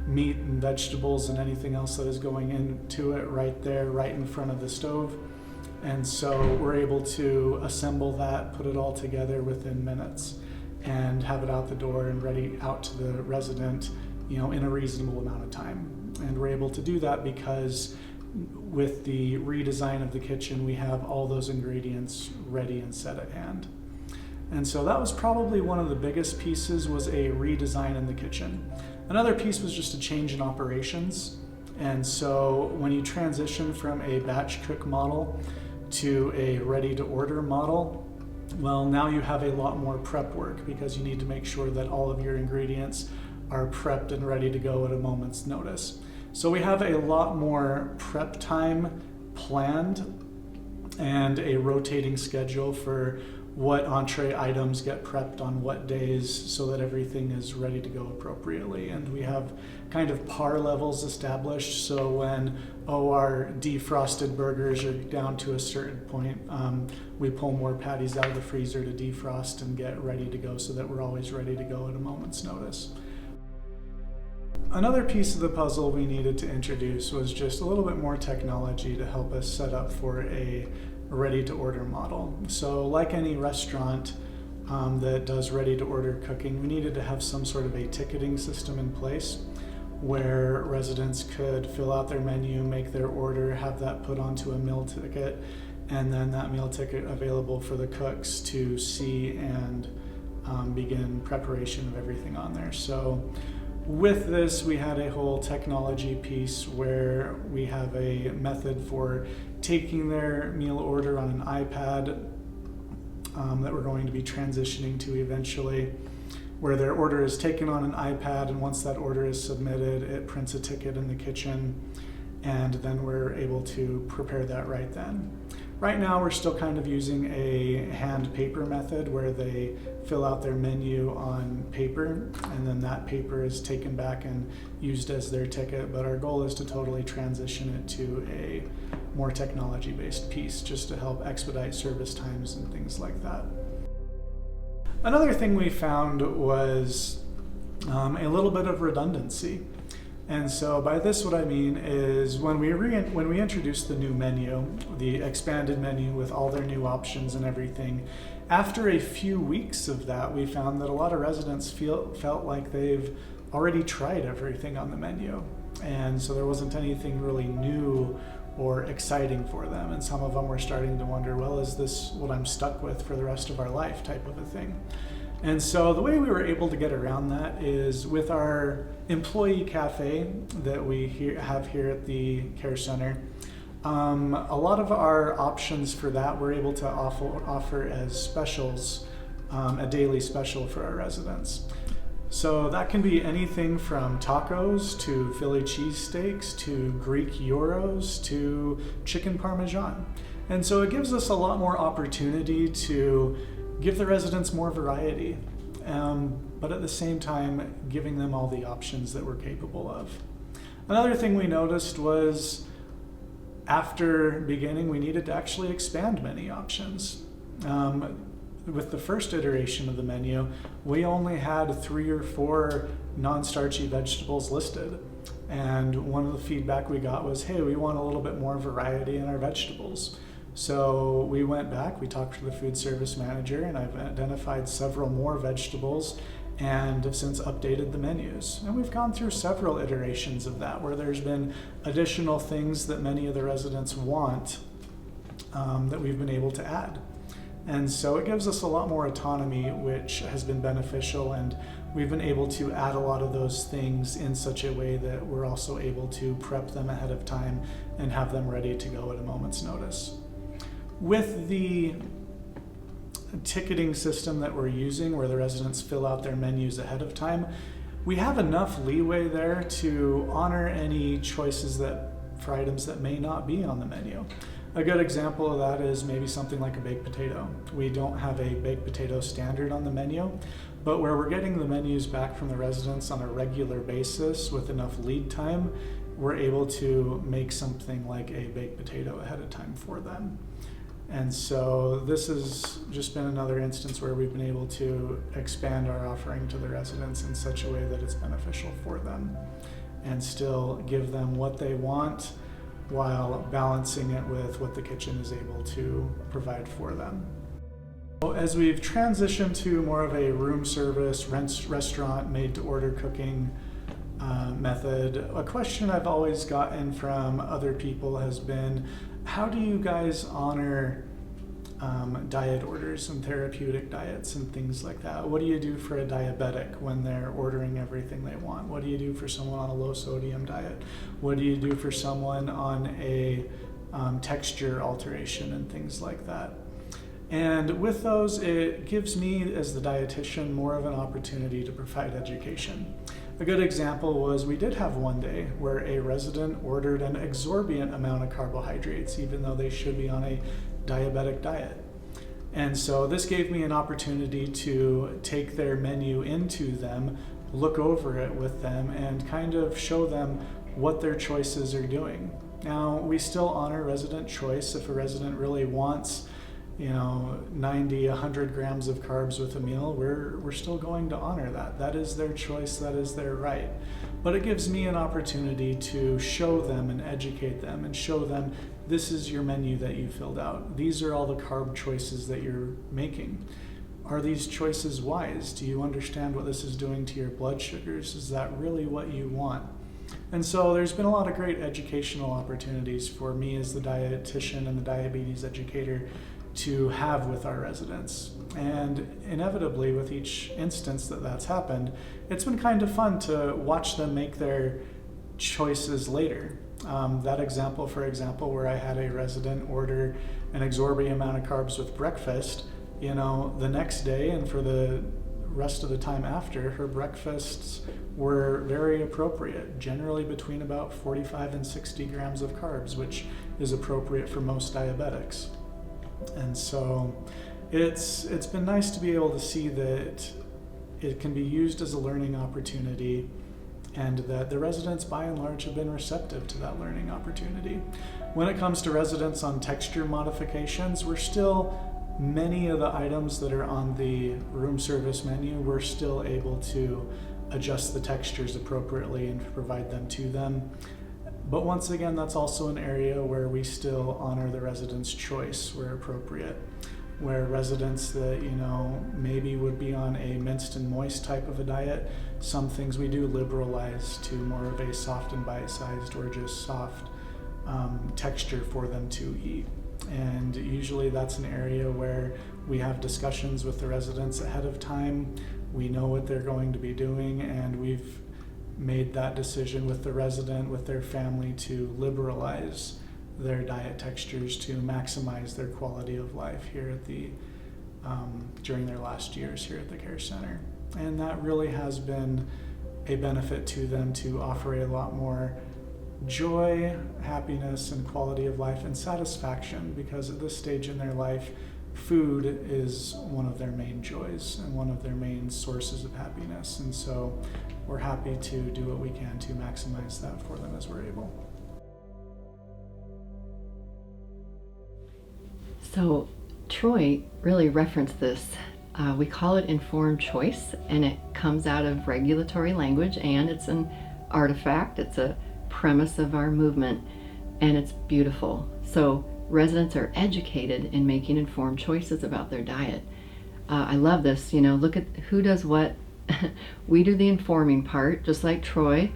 meat and vegetables and anything else that is going into it right there, right in front of the stove. And so we're able to assemble that, put it all together within minutes, and have it out the door and ready out to the resident, you know, in a reasonable amount of time. And we're able to do that because with the redesign of the kitchen, we have all those ingredients ready and set at hand. And so that was probably one of the biggest pieces, was a redesign in the kitchen. Another piece was just a change in operations. And so when you transition from a batch cook model to a ready to order model, well, now you have a lot more prep work because you need to make sure that all of your ingredients are prepped and ready to go at a moment's notice. So we have a lot more prep time planned and a rotating schedule for what entree items get prepped on what days so that everything is ready to go appropriately. And we have kind of par levels established, so when our defrosted burgers are down to a certain point, we pull more patties out of the freezer to defrost and get ready to go so that we're always ready to go at a moment's notice. Another piece of the puzzle we needed to introduce was just a little bit more technology to help us set up for a ready-to-order model. So like any restaurant that does ready-to-order cooking, we needed to have some sort of a ticketing system in place where residents could fill out their menu, make their order, have that put onto a meal ticket, and then that meal ticket available for the cooks to see and begin preparation of everything on there. So with this, we had a whole technology piece where we have a method for taking their meal order on an iPad that we're going to be transitioning to eventually, where their order is taken on an iPad, and once that order is submitted, it prints a ticket in the kitchen, and then we're able to prepare that right then. Right now, we're still kind of using a hand paper method where they fill out their menu on paper, and then that paper is taken back and used as their ticket. But our goal is to totally transition it to a more technology-based piece, just to help expedite service times and things like that. Another thing we found was a little bit of redundancy. And so by this, what I mean is when we introduced the new menu, the expanded menu with all their new options and everything, after a few weeks of that, we found that a lot of residents felt like they've already tried everything on the menu. And so there wasn't anything really new or exciting for them. And some of them were starting to wonder, well, is this what I'm stuck with for the rest of our life type of a thing? And so the way we were able to get around that is with our employee cafe that we have here at the care center. A lot of our options for that we're able to offer as specials, a daily special for our residents. So that can be anything from tacos to Philly cheesesteaks to Greek gyros to chicken parmesan. And so it gives us a lot more opportunity to give the residents more variety, but at the same time giving them all the options that we're capable of. Another thing we noticed was after beginning, we needed to actually expand menu options. With the first iteration of the menu, we only had 3 or 4 non-starchy vegetables listed. And one of the feedback we got was, hey, we want a little bit more variety in our vegetables. So we went back, we talked to the food service manager, and I've identified several more vegetables and have since updated the menus. And we've gone through several iterations of that where there's been additional things that many of the residents want that we've been able to add. And so it gives us a lot more autonomy, which has been beneficial, and we've been able to add a lot of those things in such a way that we're also able to prep them ahead of time and have them ready to go at a moment's notice. With the ticketing system that we're using, where the residents fill out their menus ahead of time, we have enough leeway there to honor any choices for items that may not be on the menu. A good example of that is maybe something like a baked potato. We don't have a baked potato standard on the menu, but where we're getting the menus back from the residents on a regular basis with enough lead time, we're able to make something like a baked potato ahead of time for them. And so this has just been another instance where we've been able to expand our offering to the residents in such a way that it's beneficial for them and still give them what they want while balancing it with what the kitchen is able to provide for them. As we've transitioned to more of a room service, restaurant, made-to-order cooking method, a question I've always gotten from other people has been, how do you guys honor diet orders and therapeutic diets and things like that? What do you do for a diabetic when they're ordering everything they want? What do you do for someone on a low sodium diet? What do you do for someone on a texture alteration and things like that? And with those, it gives me as the dietitian more of an opportunity to provide education. A good example was we did have one day where a resident ordered an exorbitant amount of carbohydrates, even though they should be on a diabetic diet. And so this gave me an opportunity to take their menu into them, look over it with them, and kind of show them what their choices are doing. Now, we still honor resident choice. If a resident really wants 90, 100 grams of carbs with a meal, we're still going to honor that. That is their choice, that is their right. But it gives me an opportunity to show them and educate them and show them this is your menu that you filled out. These are all the carb choices that you're making. Are these choices wise? Do you understand what this is doing to your blood sugars? Is that really what you want? And so there's been a lot of great educational opportunities for me as the dietitian and the diabetes educator to have with our residents. And inevitably, with each instance that's happened, it's been kind of fun to watch them make their choices later. That example, for example, where I had a resident order an exorbitant amount of carbs with breakfast, the next day and for the rest of the time after, her breakfasts were very appropriate, generally between about 45 and 60 grams of carbs, which is appropriate for most diabetics. And so it's been nice to be able to see that it can be used as a learning opportunity and that the residents by and large have been receptive to that learning opportunity. When it comes to residents on texture modifications, many of the items that are on the room service menu, we're still able to adjust the textures appropriately and provide them to them. But once again, that's also an area where we still honor the resident's choice where appropriate. Where residents that, maybe would be on a minced and moist type of a diet, some things we do liberalize to more of a soft and bite-sized or just soft texture for them to eat. And usually that's an area where we have discussions with the residents ahead of time. We know what they're going to be doing, and we've made that decision with the resident, with their family, to liberalize their diet textures to maximize their quality of life here at the during their last years here at the care center. And that really has been a benefit to them, to offer a lot more joy, happiness, and quality of life and satisfaction, because at this stage in their life, food is one of their main joys and one of their main sources of happiness. And so we're happy to do what we can to maximize that for them as we're able. So Troy really referenced this. We call it informed choice, and it comes out of regulatory language, and it's an artifact. It's a premise of our movement, and it's beautiful. So residents are educated in making informed choices about their diet. I love this. Look at who does what. We do the informing part, just like Troy.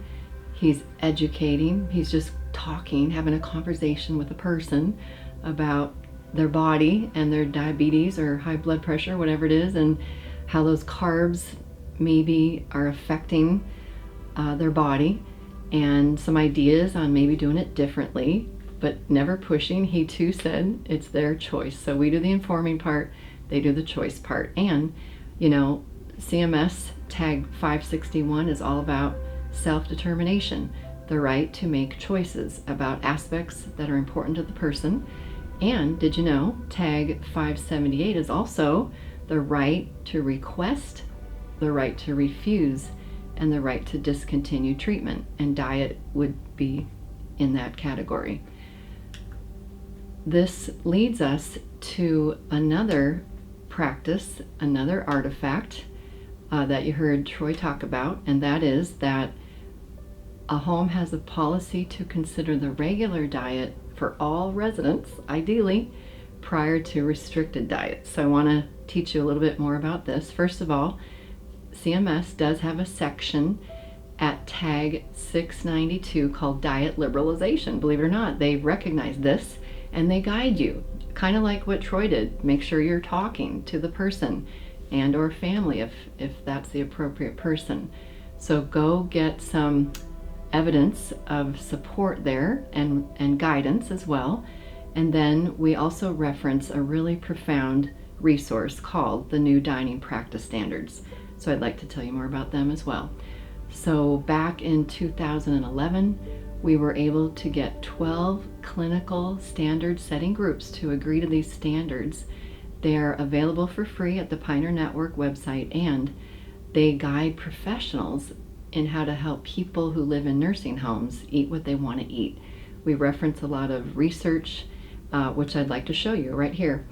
He's educating. He's just talking, having a conversation with a person about their body and their diabetes or high blood pressure, whatever it is, and how those carbs maybe are affecting their body, and some ideas on maybe doing it differently, but never pushing. He too said it's their choice. So we do the informing part, they do the choice part. And CMS tag 561 is all about self-determination, the right to make choices about aspects that are important to the person. And did you know tag 578 is also the right to request, the right to refuse, and the right to discontinue treatment, and diet would be in that category. This leads us to another practice, another artifact that you heard Troy talk about, and that is that a home has a policy to consider the regular diet for all residents, ideally, prior to restricted diets. So I want to teach you a little bit more about this. First of all, CMS does have a section at tag 692 called diet liberalization. Believe it or not, they recognize this and they guide you, kind of like what Troy did. Make sure you're talking to the person and or family if that's the appropriate person. So go get some evidence of support there and guidance as well. And then we also reference a really profound resource called the New Dining Practice Standards. So I'd like to tell you more about them as well. So back in 2011, we were able to get 12 clinical standard setting groups to agree to these standards. They are available for free at the Pioneer Network website, and they guide professionals in how to help people who live in nursing homes eat what they want to eat. We reference a lot of research, which I'd like to show you right here.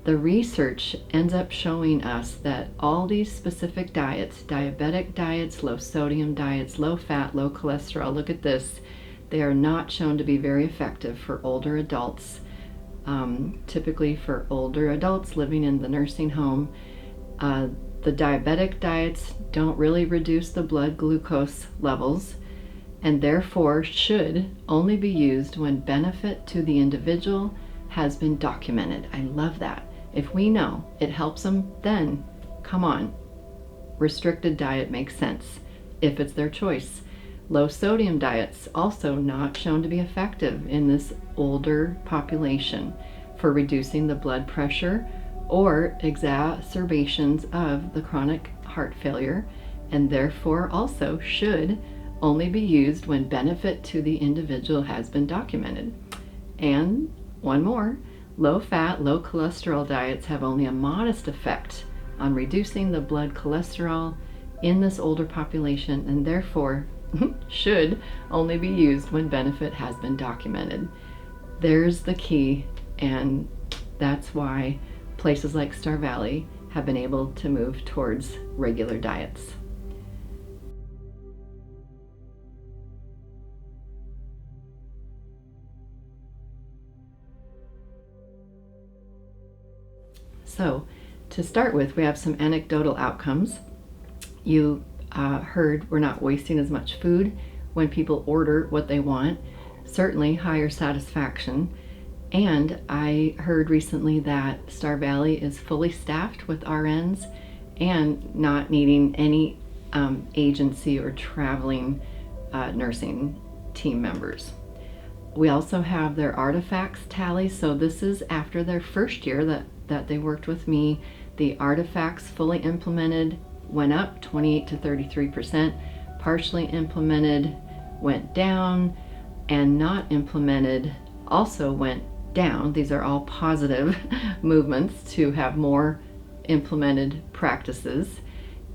The research ends up showing us that all these specific diets, diabetic diets, low sodium diets, low fat, low cholesterol, look at this, they are not shown to be very effective for older adults, typically for older adults living in the nursing home. The diabetic diets don't really reduce the blood glucose levels, and therefore should only be used when benefit to the individual has been documented. I love that. If we know it helps them, then come on, restricted diet makes sense if it's their choice. Low sodium diets also not shown to be effective in this older population for reducing the blood pressure or exacerbations of the chronic heart failure, and therefore also should only be used when benefit to the individual has been documented. And one more, low fat, low cholesterol diets have only a modest effect on reducing the blood cholesterol in this older population, and therefore should only be used when benefit has been documented. There's the key, and that's why places like Star Valley have been able to move towards regular diets. So, to start with, we have some anecdotal outcomes. You heard we're not wasting as much food when people order what they want. Certainly higher satisfaction. And I heard recently that Star Valley is fully staffed with RNs and not needing any agency or traveling nursing team members. We also have their artifacts tally. So this is after their first year that they worked with me. The artifacts fully implemented went up 28 to 33%, partially implemented went down, and not implemented also went down. These are all positive movements to have more implemented practices.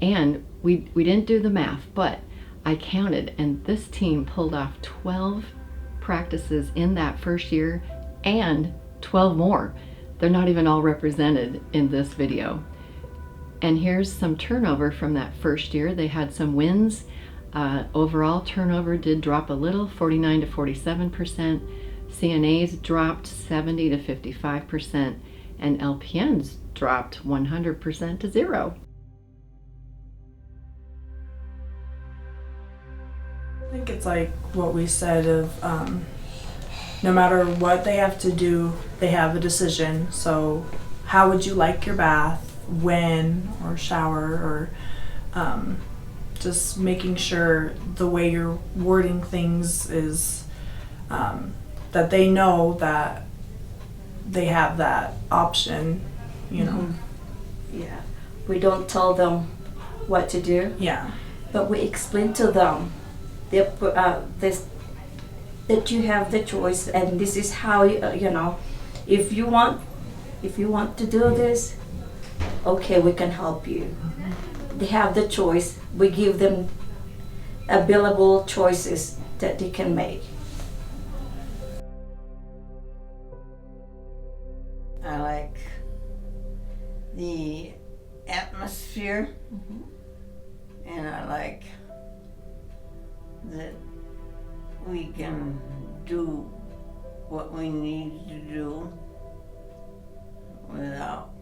And we didn't do the math, but I counted, and this team pulled off 12 practices in that first year and 12 more. They're not even all represented in this video. And here's some turnover from that first year. They had some wins. Overall turnover did drop a little, 49 to 47%. CNAs dropped 70 to 55%, and LPNs dropped 100% to 0. I think it's like what we said of no matter what they have to do, they have a decision. So how would you like your bath, when, or shower, or just making sure the way you're wording things is that they know that they have that option, you know. Yeah, we don't tell them what to do, Yeah. but we explain to them this, that you have the choice, and this is how you know, if you want to do this, okay, we can help you. They have the choice. We give them available choices that they can make. I like the atmosphere, and I like that we can do what we need to do without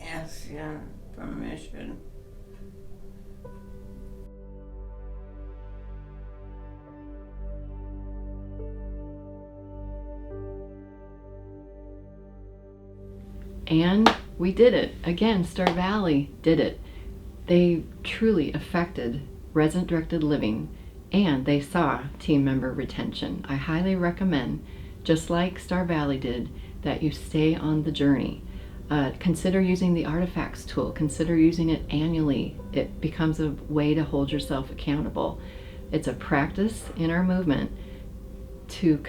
asking permission. And we did it. Again, Star Valley did it. They truly affected resident-directed living, and they saw team member retention. I highly recommend, just like Star Valley did, that you stay on the journey. Consider using the artifacts tool. Consider using it annually. It becomes a way to hold yourself accountable. It's a practice in our movement to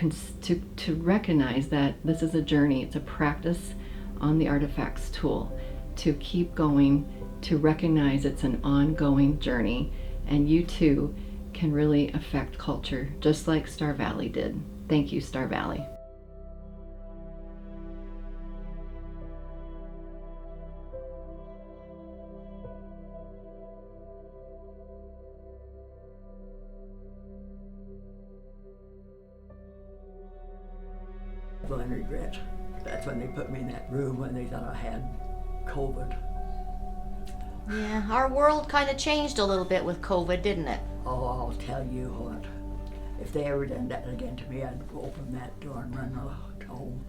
recognize that this is a journey. It's a practice on the artifacts tool to keep going, to recognize it's an ongoing journey, and you too can really affect culture just like Star Valley did. Thank you, Star Valley. One regret. That's when they put me in that room when they thought I had COVID. Yeah, our world kind of changed a little bit with COVID, didn't it? Oh, I'll tell you what. If they ever done that again to me, I'd open that door and run home.